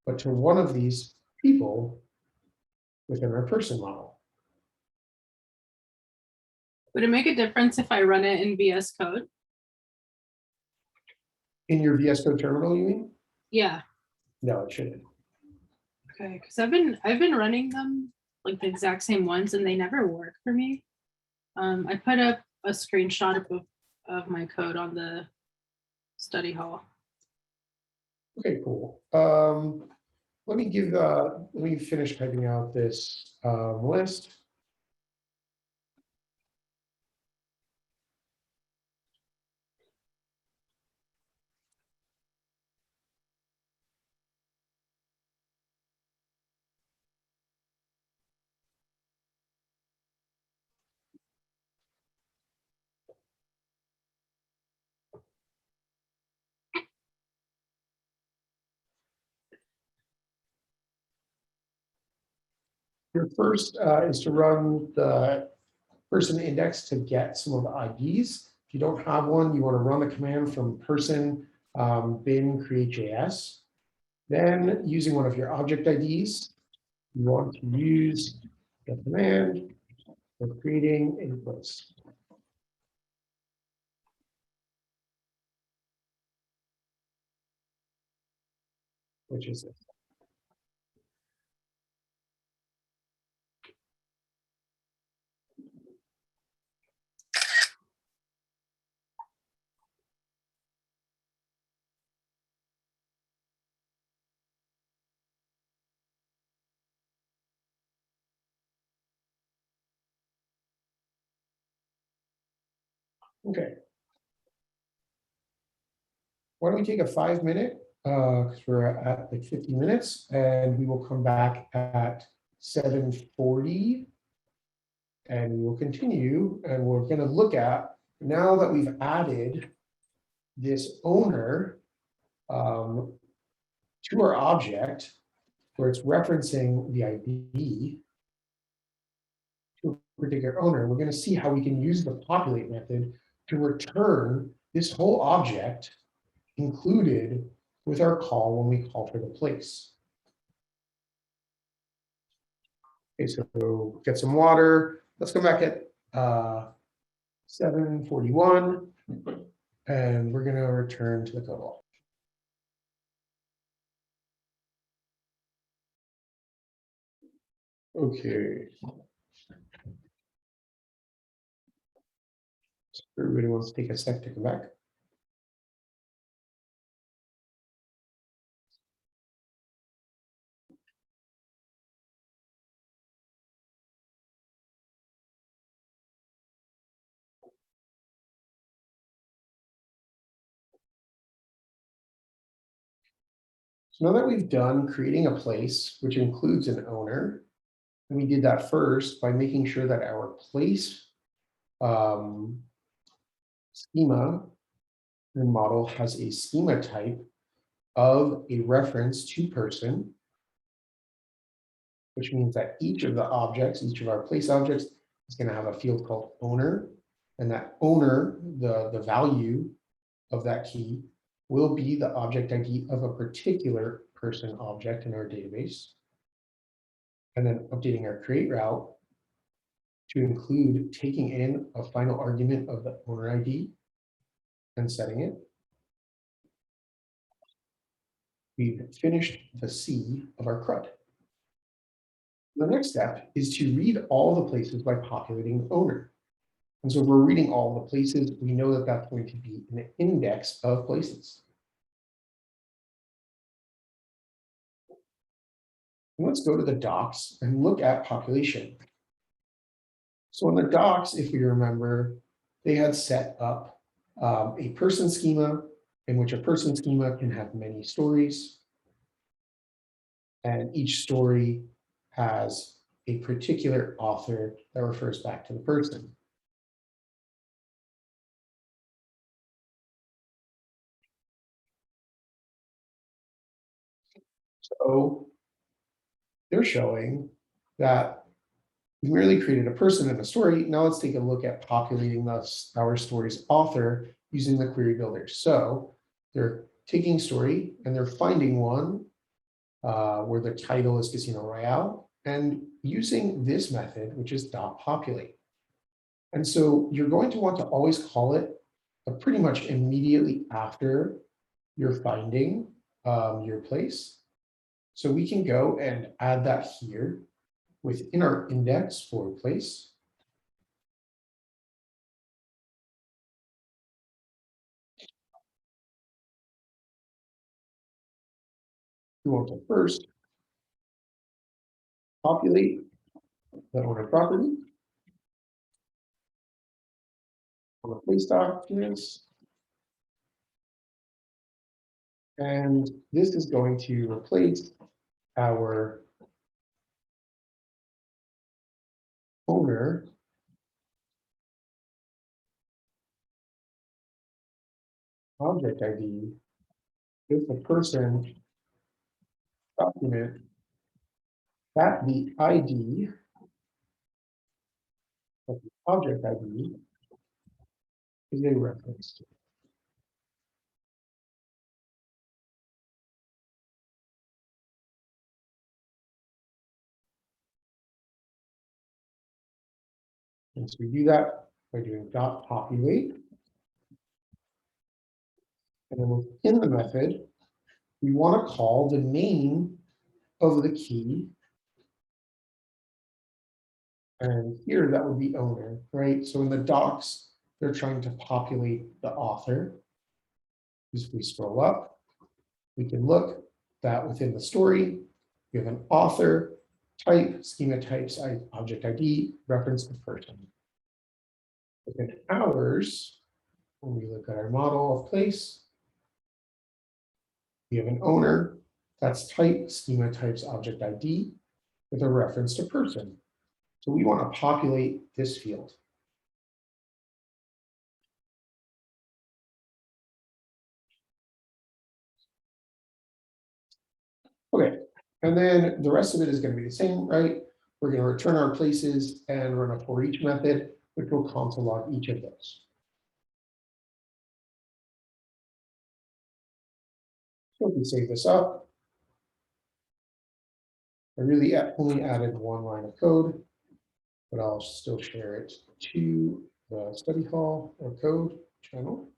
[SPEAKER 1] but to one of these people within our person model.
[SPEAKER 2] Would it make a difference if I run it in VS Code?
[SPEAKER 1] In your VS Code terminal, you mean?
[SPEAKER 2] Yeah.
[SPEAKER 1] No, it shouldn't.
[SPEAKER 2] Okay, because I've been running them like the exact same ones and they never work for me. I put up a screenshot of my code on the study hall.
[SPEAKER 1] Okay, cool. Let me finish typing out this list. Your first is to run the person index to get some of the IDs. If you don't have one, you want to run the command from person bin create.js. Then using one of your object IDs, you want to use the command for creating a place. Which is it? Okay. Why don't we take a 5-minute, because we're at like 50 minutes, and we will come back at 7:40, and we will continue, and we're going to look at, now that we've added this owner to our object, where it's referencing the ID to a particular owner, we're going to see how we can use the populate method to return this whole object included with our call when we call for the place. Okay, so get some water. Let's come back at 7:41, and we're going to return to the code wall. Okay. So everybody wants to take a sec to come back. So now that we've done creating a place, which includes an owner, and we did that first by making sure that our place schema and model has a schema type of a reference to person. which means that each of the objects, each of our place objects, is going to have a field called owner. And that owner, the value of that key, will be the object ID of a particular person object in our database. And then updating our create route to include taking in a final argument of the owner ID and setting it. We've finished the C of our CRUD. The next step is to read all the places by populating the owner. And so if we're reading all the places, we know that that's going to be an index of places. And let's go to the docs and look at population. So in the docs, if you remember, they had set up a person schema in which a person schema can have many stories. And each story has a particular author that refers back to the person. So they're showing that we merely created a person and a story. Now let's take a look at populating our story's author using the query builder. So they're taking story and they're finding one where the title is Casino Royale and using this method, which is .populate. And so you're going to want to always call it pretty much immediately after you're finding your place. So we can go and add that here within our index for place. We want to first populate the owner property on the place documents. And this is going to replace our owner object ID with the person document that the ID of the object ID is a reference to. And so we do that by doing .populate. And then within the method, we want to call the name of the key. And here that would be owner, right? So in the docs, they're trying to populate the author. If we scroll up, we can look that within the story, we have an author, type, schema types, object ID, reference to person. Within ours, when we look at our model of place, we have an owner, that's type, schema types, object ID, with a reference to person. So we want to populate this field. Okay, and then the rest of it is going to be the same, right? We're going to return our places and run a for each method, which will console log each of those. So if we save this up, I really only added one line of code, but I'll still share it to the study hall or code channel.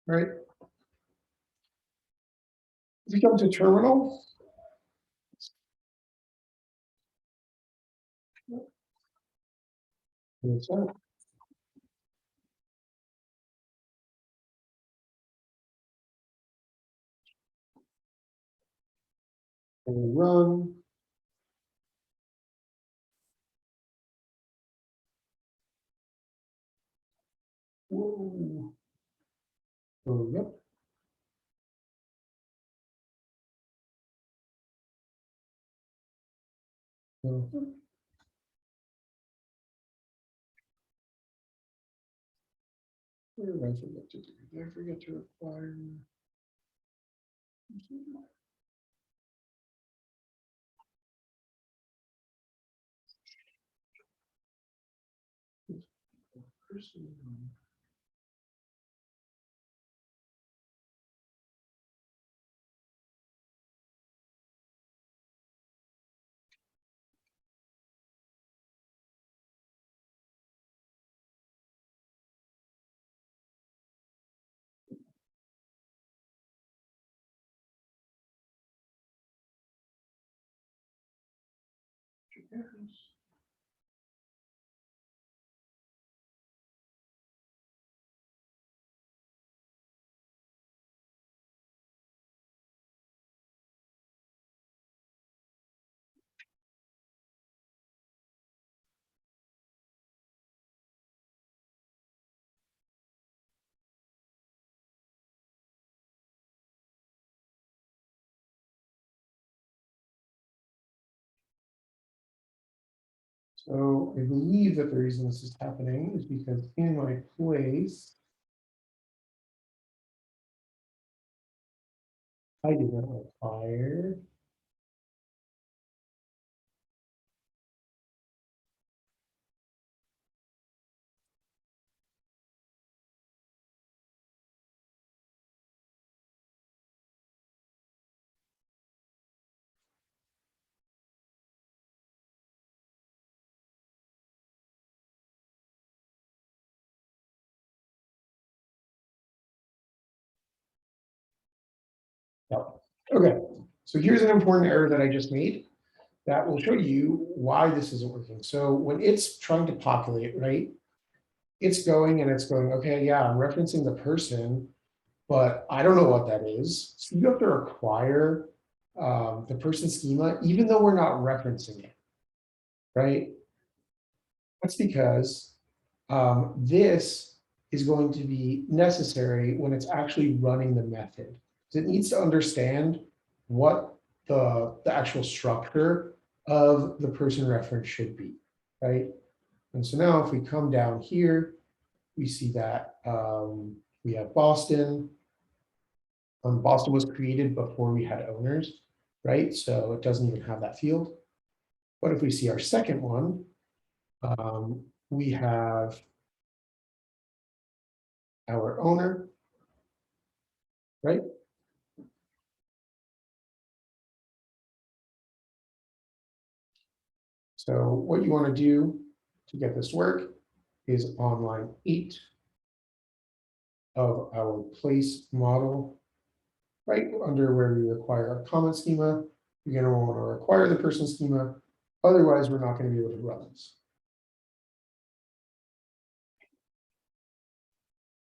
[SPEAKER 1] Right. If you come to terminal, and we run. Whoa. Oh, yep. Mhm. What did I forget to do? Did I forget to require? So I believe that the reason this is happening is because in my place, I did not require. No. Okay, so here's an important error that I just made that will show you why this isn't working. So when it's trying to populate, right, it's going and it's going, okay, yeah, I'm referencing the person, but I don't know what that is. So you have to require the person schema, even though we're not referencing it, right? That's because this is going to be necessary when it's actually running the method. It needs to understand what the actual structure of the person reference should be, right? And so now if we come down here, we see that we have Boston. Boston was created before we had owners, right? So it doesn't even have that field. But if we see our second one, we have our owner, right? So what you want to do to get this to work is on line 8 of our place model, right under where we require a comment schema, you're going to want to require the person schema. Otherwise, we're not going to be able to run this.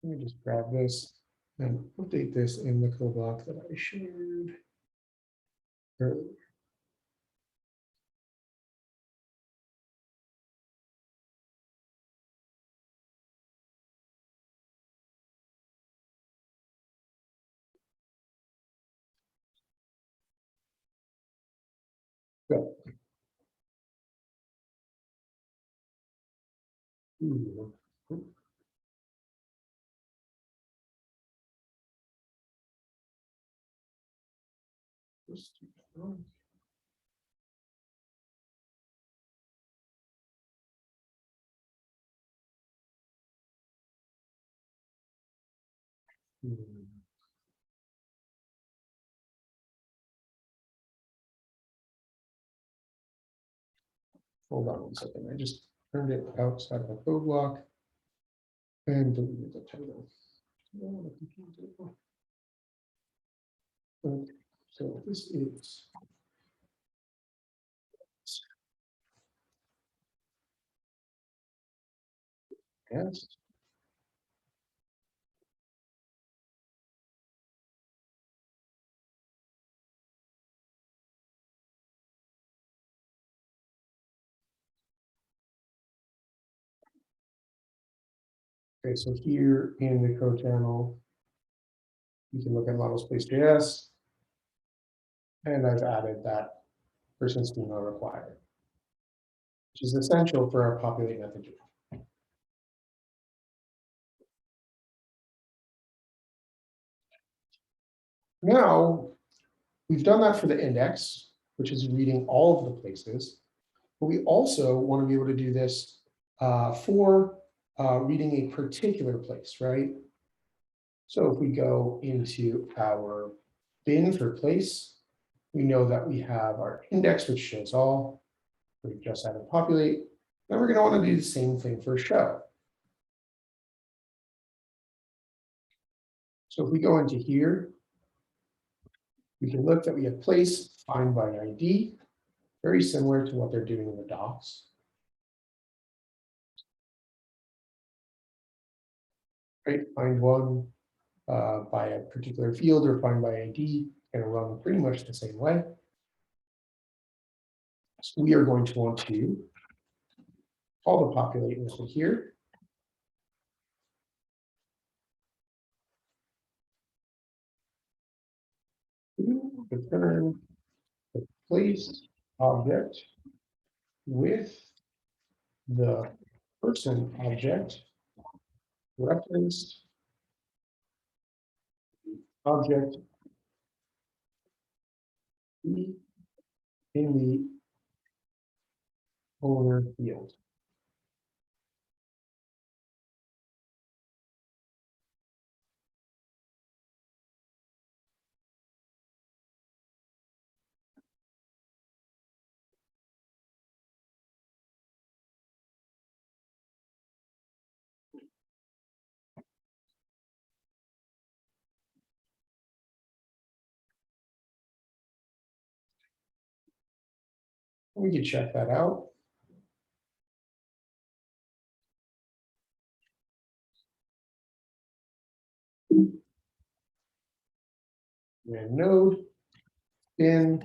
[SPEAKER 1] Let me just grab this and update this in the code block that I shared earlier. Go. Ooh. Hold on one second. I just turned it outside of my code block and deleted the title. Okay, so this is yes. Okay, so here in the code channel, you can look at model space.js, and I've added that person schema required. which is essential for our populate method. Now, we've done that for the index, which is reading all of the places, but we also want to be able to do this for reading a particular place, right? So if we go into our bin for place, we know that we have our index, which shows all. We just added populate. Then we're going to want to do the same thing for show. So if we go into here, we can look that we have place, find by ID, very similar to what they're doing in the docs. Right, find one by a particular field or find by ID, going to run pretty much the same way. So we are going to want to call the populate method here. Return the place object with the person object reference object in the owner field. We can check that out. And node in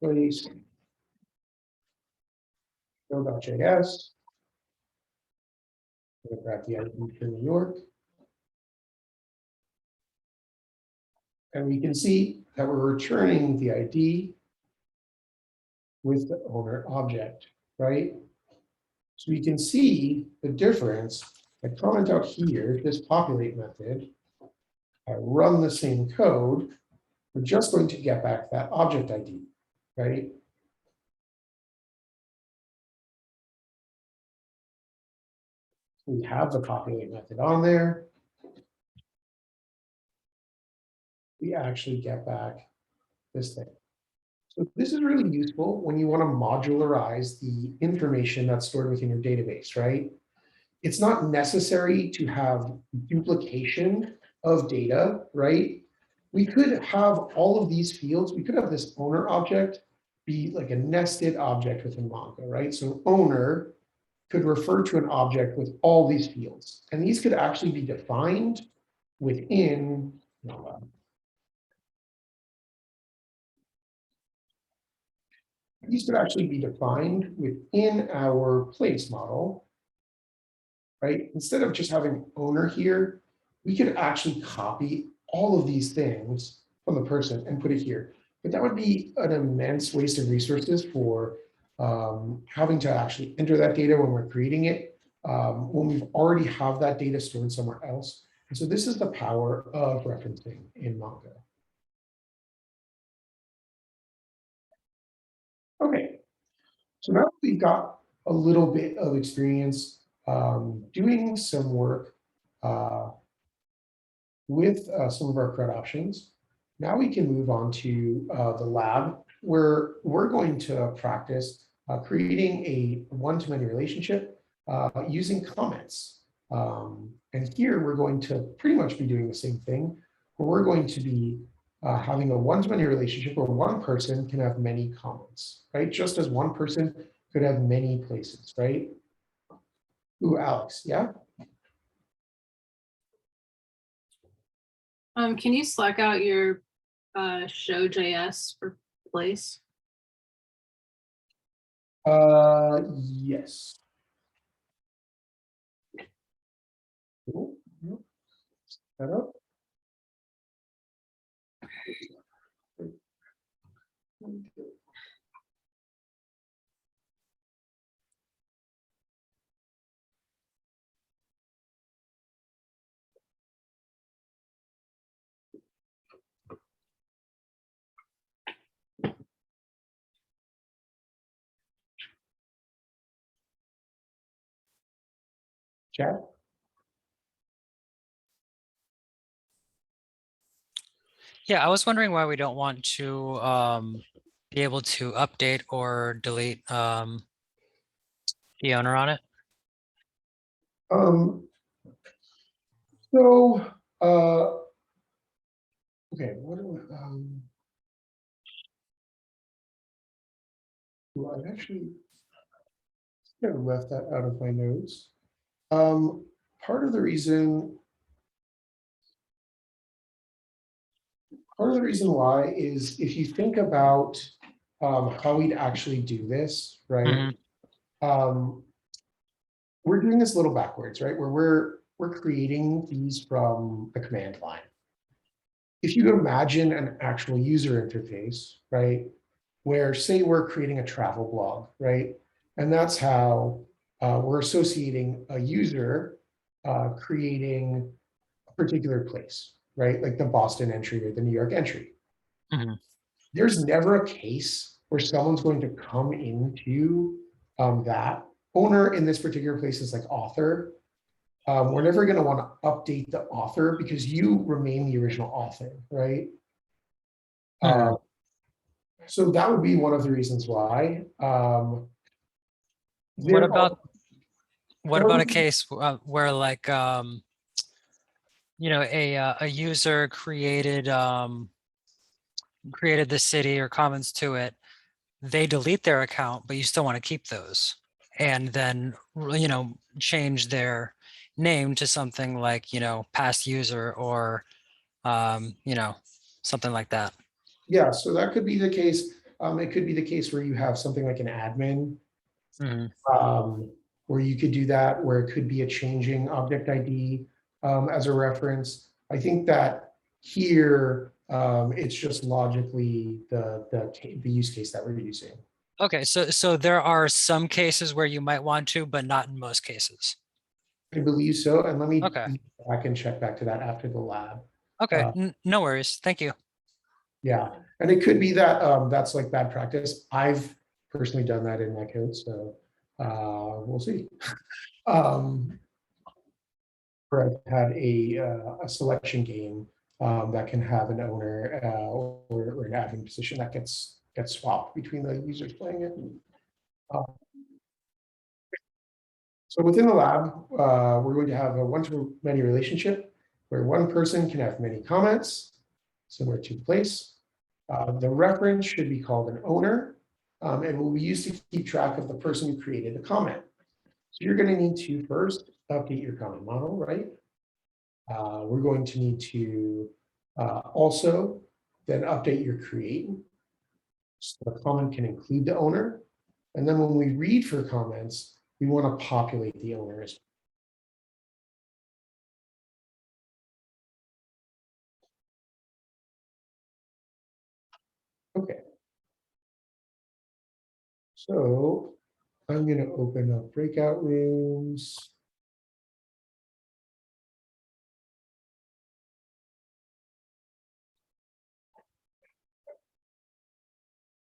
[SPEAKER 1] place node.js. We'll grab the ID for New York. And we can see that we're returning the ID with the owner object, right? So we can see the difference. I comment out here, this populate method, I run the same code, we're just going to get back that object ID, right? We have the populate method on there. We actually get back this thing. So this is really useful when you want to modularize the information that's stored within your database, right? It's not necessary to have duplication of data, right? We could have all of these fields. We could have this owner object be like a nested object within Mongo, right? So owner could refer to an object with all these fields. And these could actually be defined within, these could actually be defined within our place model, right? Instead of just having owner here, we could actually copy all of these things from the person and put it here. But that would be an immense waste of resources for having to actually enter that data when we're creating it, when we've already have that data stored somewhere else. And so this is the power of referencing in Mongo. Okay, so now that we've got a little bit of experience doing some work with some of our CRUD options, now we can move on to the lab where we're going to practice creating a one-to-many relationship using comments. And here we're going to pretty much be doing the same thing, where we're going to be having a one-to-many relationship where one person can have many comments, right? Just as one person could have many places, right? Ooh, Alex, yeah?
[SPEAKER 2] Can you Slack out your show.js for place?
[SPEAKER 1] Yes. Cool. Set up. Chad?
[SPEAKER 5] Yeah, I was wondering why we don't want to be able to update or delete the owner on it.
[SPEAKER 1] So, okay, what do well, I've actually kind of left that out of my notes. Part of the reason why is if you think about how we'd actually do this, right? We're doing this a little backwards, right? Where we're creating these from the command line. If you imagine an actual user interface, right? Where say we're creating a travel blog, right? And that's how we're associating a user creating a particular place, right? Like the Boston entry or the New York entry. There's never a case where someone's going to come into that owner in this particular place is like author. We're never going to want to update the author because you remain the original author, right? So that would be one of the reasons why.
[SPEAKER 5] What about a case where like you know, a user created the city or comments to it, they delete their account, but you still want to keep those, and then you know, change their name to something like, you know, past user or you know, something like that.
[SPEAKER 1] Yeah, so that could be the case. It could be the case where you have something like an admin, where you could do that, where it could be a changing object ID as a reference. I think that here it's just logically the use case that we're using.
[SPEAKER 5] Okay, so there are some cases where you might want to, but not in most cases.
[SPEAKER 1] I believe so, and let me
[SPEAKER 5] Okay.
[SPEAKER 1] I can check back to that after the lab.
[SPEAKER 5] Okay, no worries. Thank you.
[SPEAKER 1] Yeah, and it could be that that's like bad practice. I've personally done that in my code, so we'll see. Where I've had a selection game that can have an owner or an admin position that gets swapped between the users playing it. So within the lab, we're going to have a one-to-many relationship where one person can have many comments, similar to the place. The reference should be called an owner, and will be used to keep track of the person who created the comment. So you're going to need to first update your comment model, right? We're going to need to also then update your create. So the comment can include the owner. And then when we read for comments, we want to populate the owners. Okay. So I'm going to open up breakout rooms.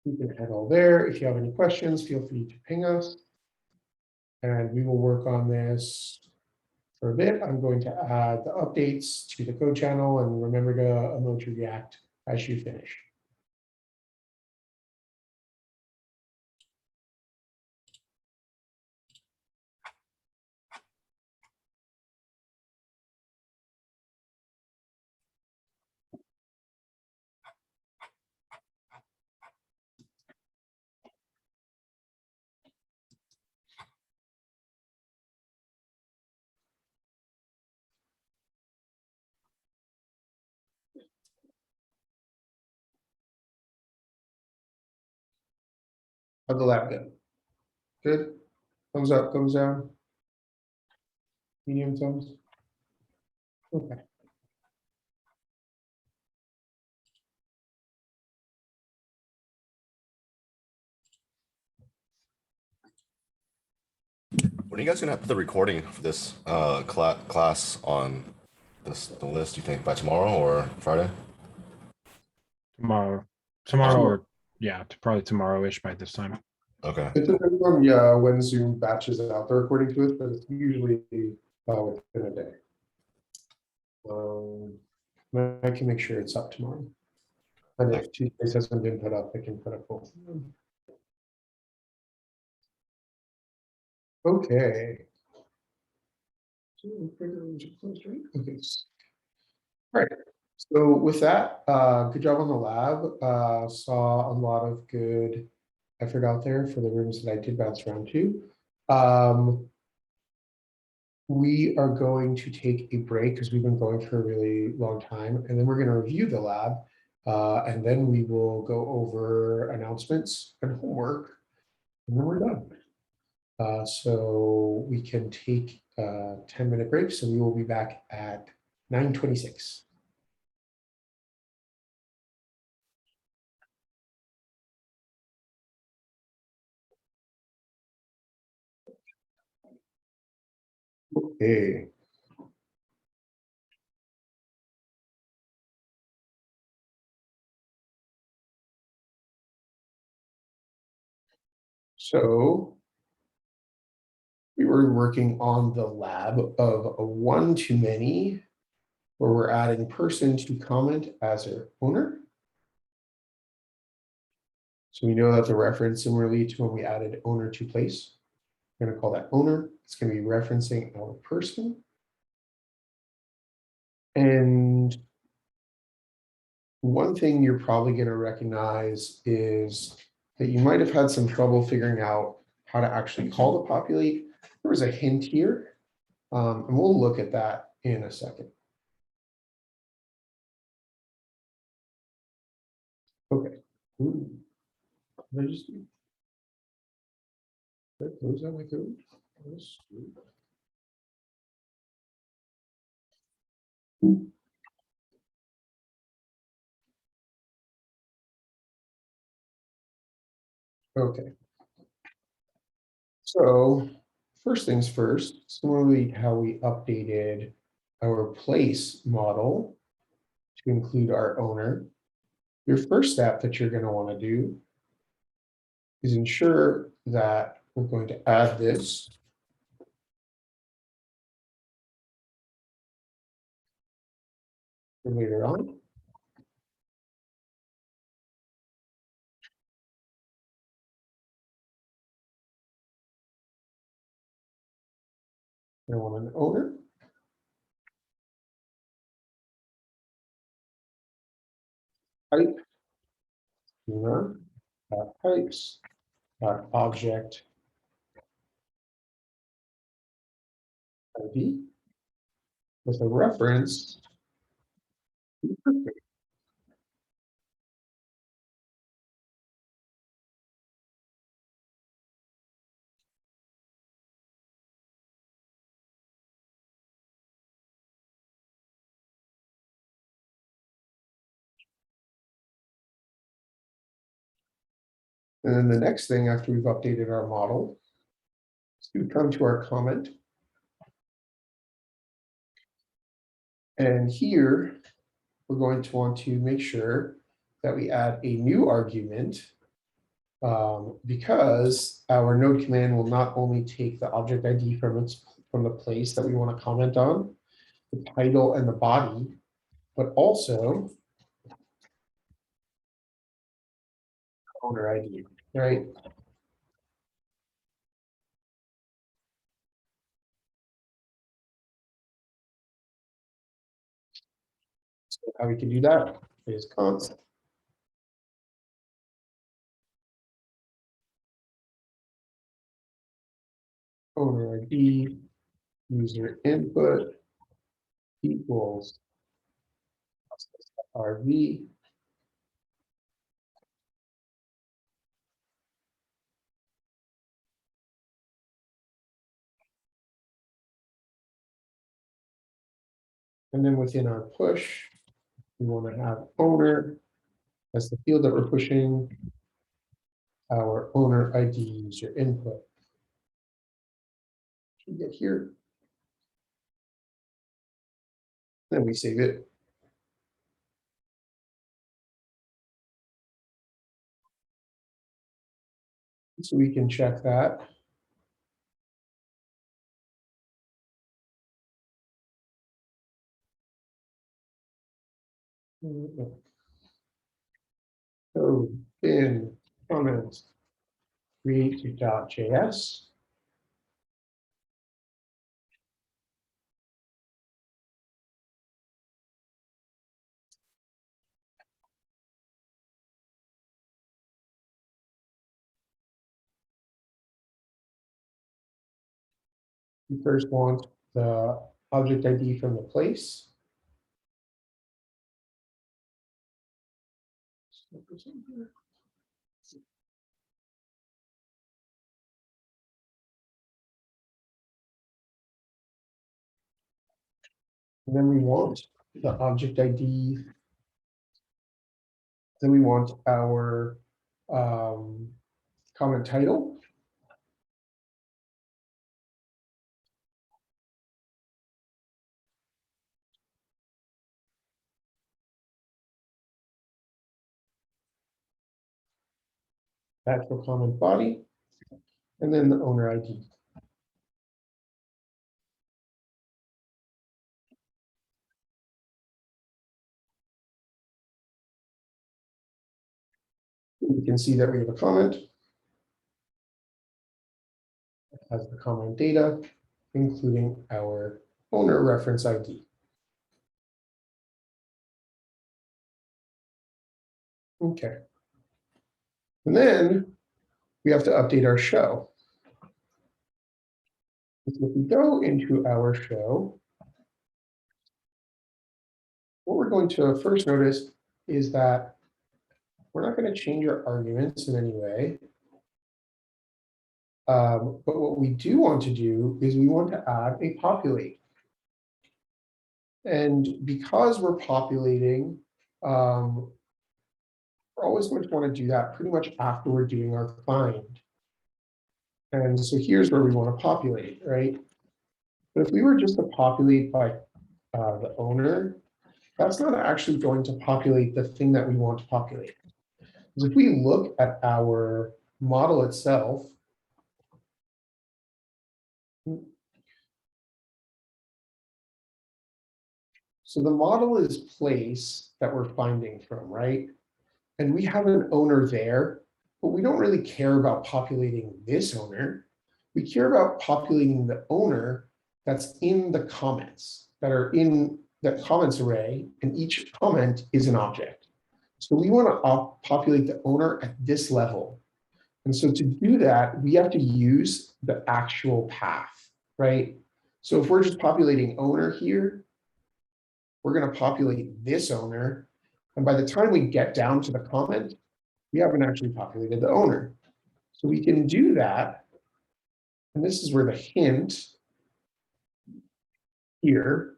[SPEAKER 1] We can head all there. If you have any questions, feel free to ping us. And we will work on this for a bit. I'm going to add the updates to the code channel, and remember to emote your React as you finish. How'd the lab go? Good? Thumbs up, thumbs down? Medium thumbs? Okay.
[SPEAKER 6] When are you guys gonna put the recording for this class on the list? You think by tomorrow or Friday?
[SPEAKER 7] Tomorrow, or yeah, probably tomorrow-ish by this time.
[SPEAKER 6] Okay.
[SPEAKER 1] It depends on when Zoom batches out the recording to it, but it's usually within a day. I can make sure it's up tomorrow. And if Tuesdays hasn't been put up, I can put up both of them. Okay. Okay. All right. So with that, good job on the lab. Saw a lot of good effort out there for the rooms that I did bounce around to. We are going to take a break because we've been going for a really long time, and then we're going to review the lab, and then we will go over announcements and homework, and then we're done. So we can take a 10-minute break. So we will be back at 9:26. Okay. So we were working on the lab of a one-to-many, where we're adding person to comment as their owner. So we know that's a reference similarly to when we added owner to place. We're going to call that owner. It's going to be referencing our person. And one thing you're probably going to recognize is that you might have had some trouble figuring out how to actually call the populate. There was a hint here, and we'll look at that in a second. Okay. Ooh. What did I just do? Did I close out my code? Okay. So first things first, similarly how we updated our place model to include our owner, your first step that you're going to want to do is ensure that we're going to add this for later on. I want an owner. Type, schema, types, object ID with a reference. And then the next thing after we've updated our model is to come to our comment. And here we're going to want to make sure that we add a new argument because our node command will not only take the object ID from the place that we want to comment on, the title and the body, but also owner ID, right? So how we can do that is const owner ID user input equals RV. And then within our push, we want to have owner as the field that we're pushing, our owner ID user input. We get here. Then we save it. So we can check that. So in comments, create.js. We first want the object ID from the place. And then we want the object ID. Then we want our comment title. Actual comment body, and then the owner ID. We can see that we have a comment. It has the comment data, including our owner reference ID. Okay. And then we have to update our show. So if we go into our show, what we're going to first notice is that we're not going to change our arguments in any way. But what we do want to do is we want to add a populate. And because we're populating, we're always going to want to do that pretty much after we're doing our find. And so here's where we want to populate, right? But if we were just to populate by the owner, that's not actually going to populate the thing that we want to populate. Because if we look at our model itself, so the model is place that we're finding from, right? And we have an owner there, but we don't really care about populating this owner. We care about populating the owner that's in the comments, that are in the comments array, and each comment is an object. So we want to populate the owner at this level. And so to do that, we have to use the actual path, right? So if we're just populating owner here, we're going to populate this owner. And by the time we get down to the comment, we haven't actually populated the owner. So we can do that. And this is where the hint here.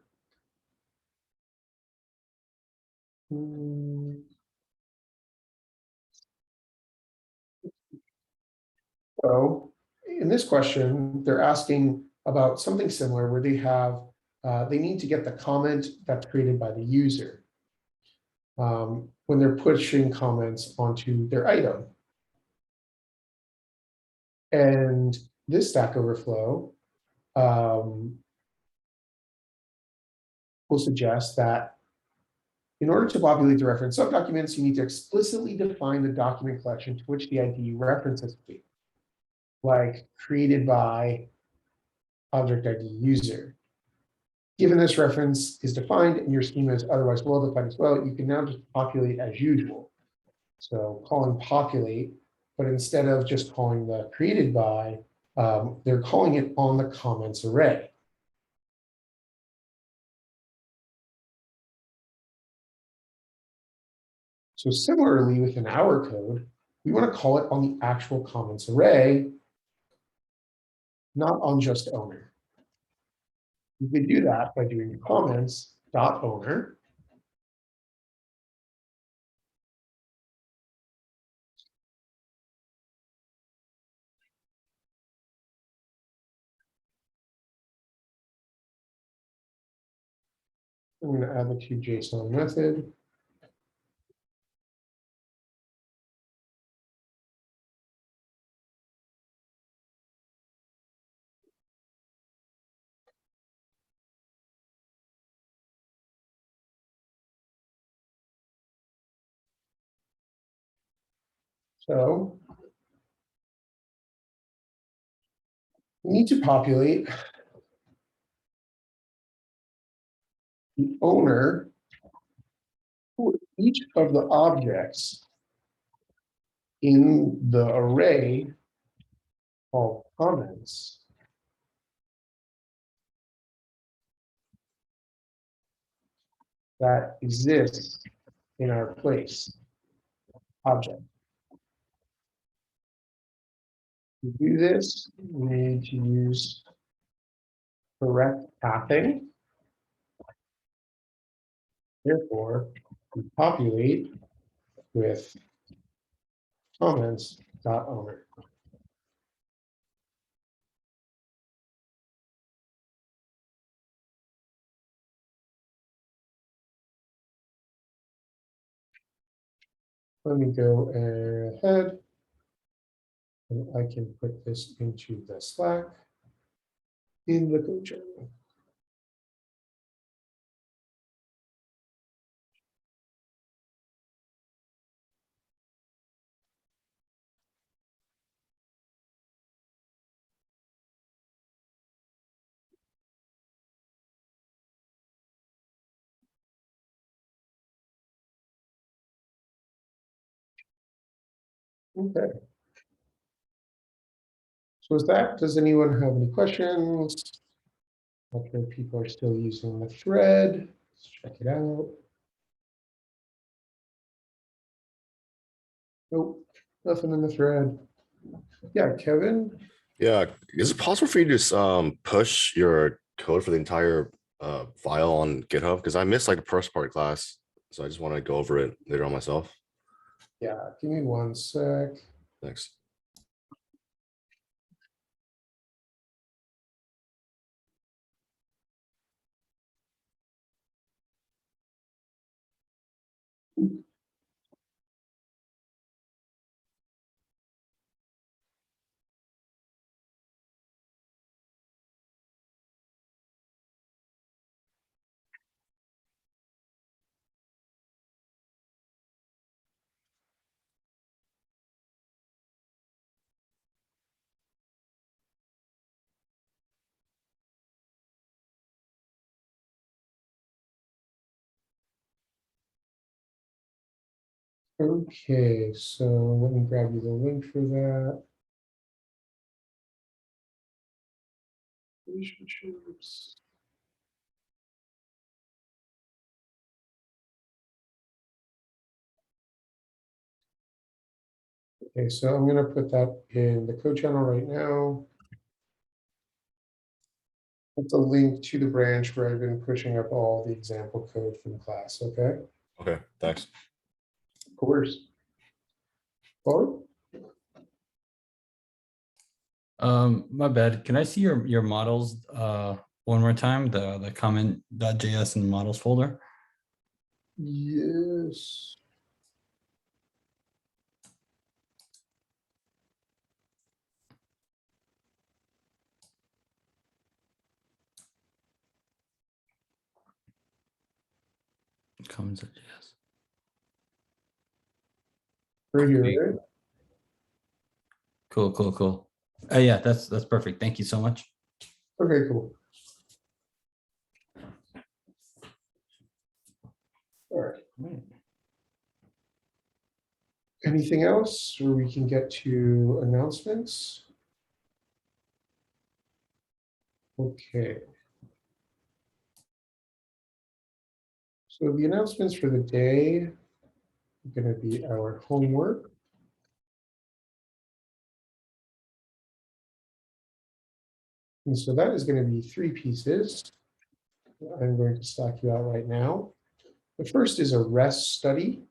[SPEAKER 1] So in this question, they're asking about something similar where they have, they need to get the comment that's created by the user when they're pushing comments onto their item. And this Stack Overflow will suggest that in order to populate the reference subdocuments, you need to explicitly define the document collection to which the ID references to be, like created by object ID user. Given this reference is defined and your schema is otherwise well defined as well, you can now just populate as usual. So calling populate, but instead of just calling the created by, they're calling it on the comments array. So similarly, within our code, we want to call it on the actual comments array, not on just owner. You can do that by doing comments.owner. I'm going to add the to.json method. So we need to populate the owner for each of the objects in the array called comments that exists in our place object. To do this, we need to use correct pathing. Therefore, we populate with comments.owner. Let me go ahead and I can put this into the Slack in the code channel. Okay. So with that, does anyone have any questions? Not sure if people are still using the thread. Let's check it out. Nope, nothing in the thread. Yeah, Kevin.
[SPEAKER 6] Yeah, is it possible for you to just push your code for the entire file on GitHub? Because I missed like the first part class, so I just want to go over it later on myself.
[SPEAKER 1] Yeah, give me one sec.
[SPEAKER 6] Thanks.
[SPEAKER 1] Okay, so let me grab you the link for that. Relationships. Okay, so I'm going to put that in the code channel right now. That's a link to the branch where I've been pushing up all the example code from class, okay?
[SPEAKER 6] Okay, thanks.
[SPEAKER 1] Of course. Paul?
[SPEAKER 8] My bad. Can I see your models one more time? The comment.js and models folder.
[SPEAKER 1] Yes.
[SPEAKER 8] Comments.js.
[SPEAKER 1] Right here,
[SPEAKER 8] Great.
[SPEAKER 1] right?
[SPEAKER 8] Cool, cool, cool. Yeah, that's perfect. Thank you so much.
[SPEAKER 1] Okay, cool. All right. Anything else, or we can get to announcements? Okay. So the announcements for the day are going to be our homework. And so that is going to be 3 pieces. I'm going to stack you out right now. The first is a REST study.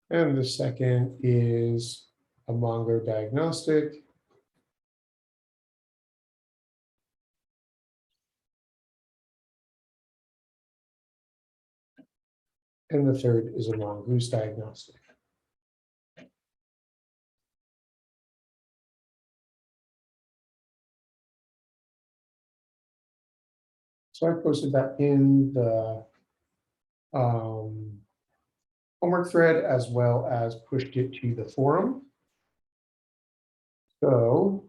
[SPEAKER 1] And the second is a Mongo diagnostic. And the third is a Mongoose diagnostic. So I posted that in the homework thread as well as pushed it to the forum. So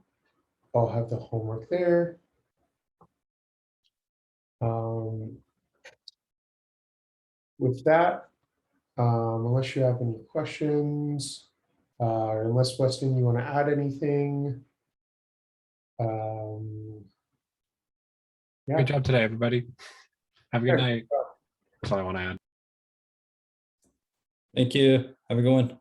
[SPEAKER 1] I'll have the homework there. With that, unless you have any questions, or unless Weston, you want to add anything. Yeah.
[SPEAKER 7] Good job today, everybody. Have a good
[SPEAKER 1] Sure.
[SPEAKER 7] night. That's all I want to add.
[SPEAKER 8] Thank you. Have a good one.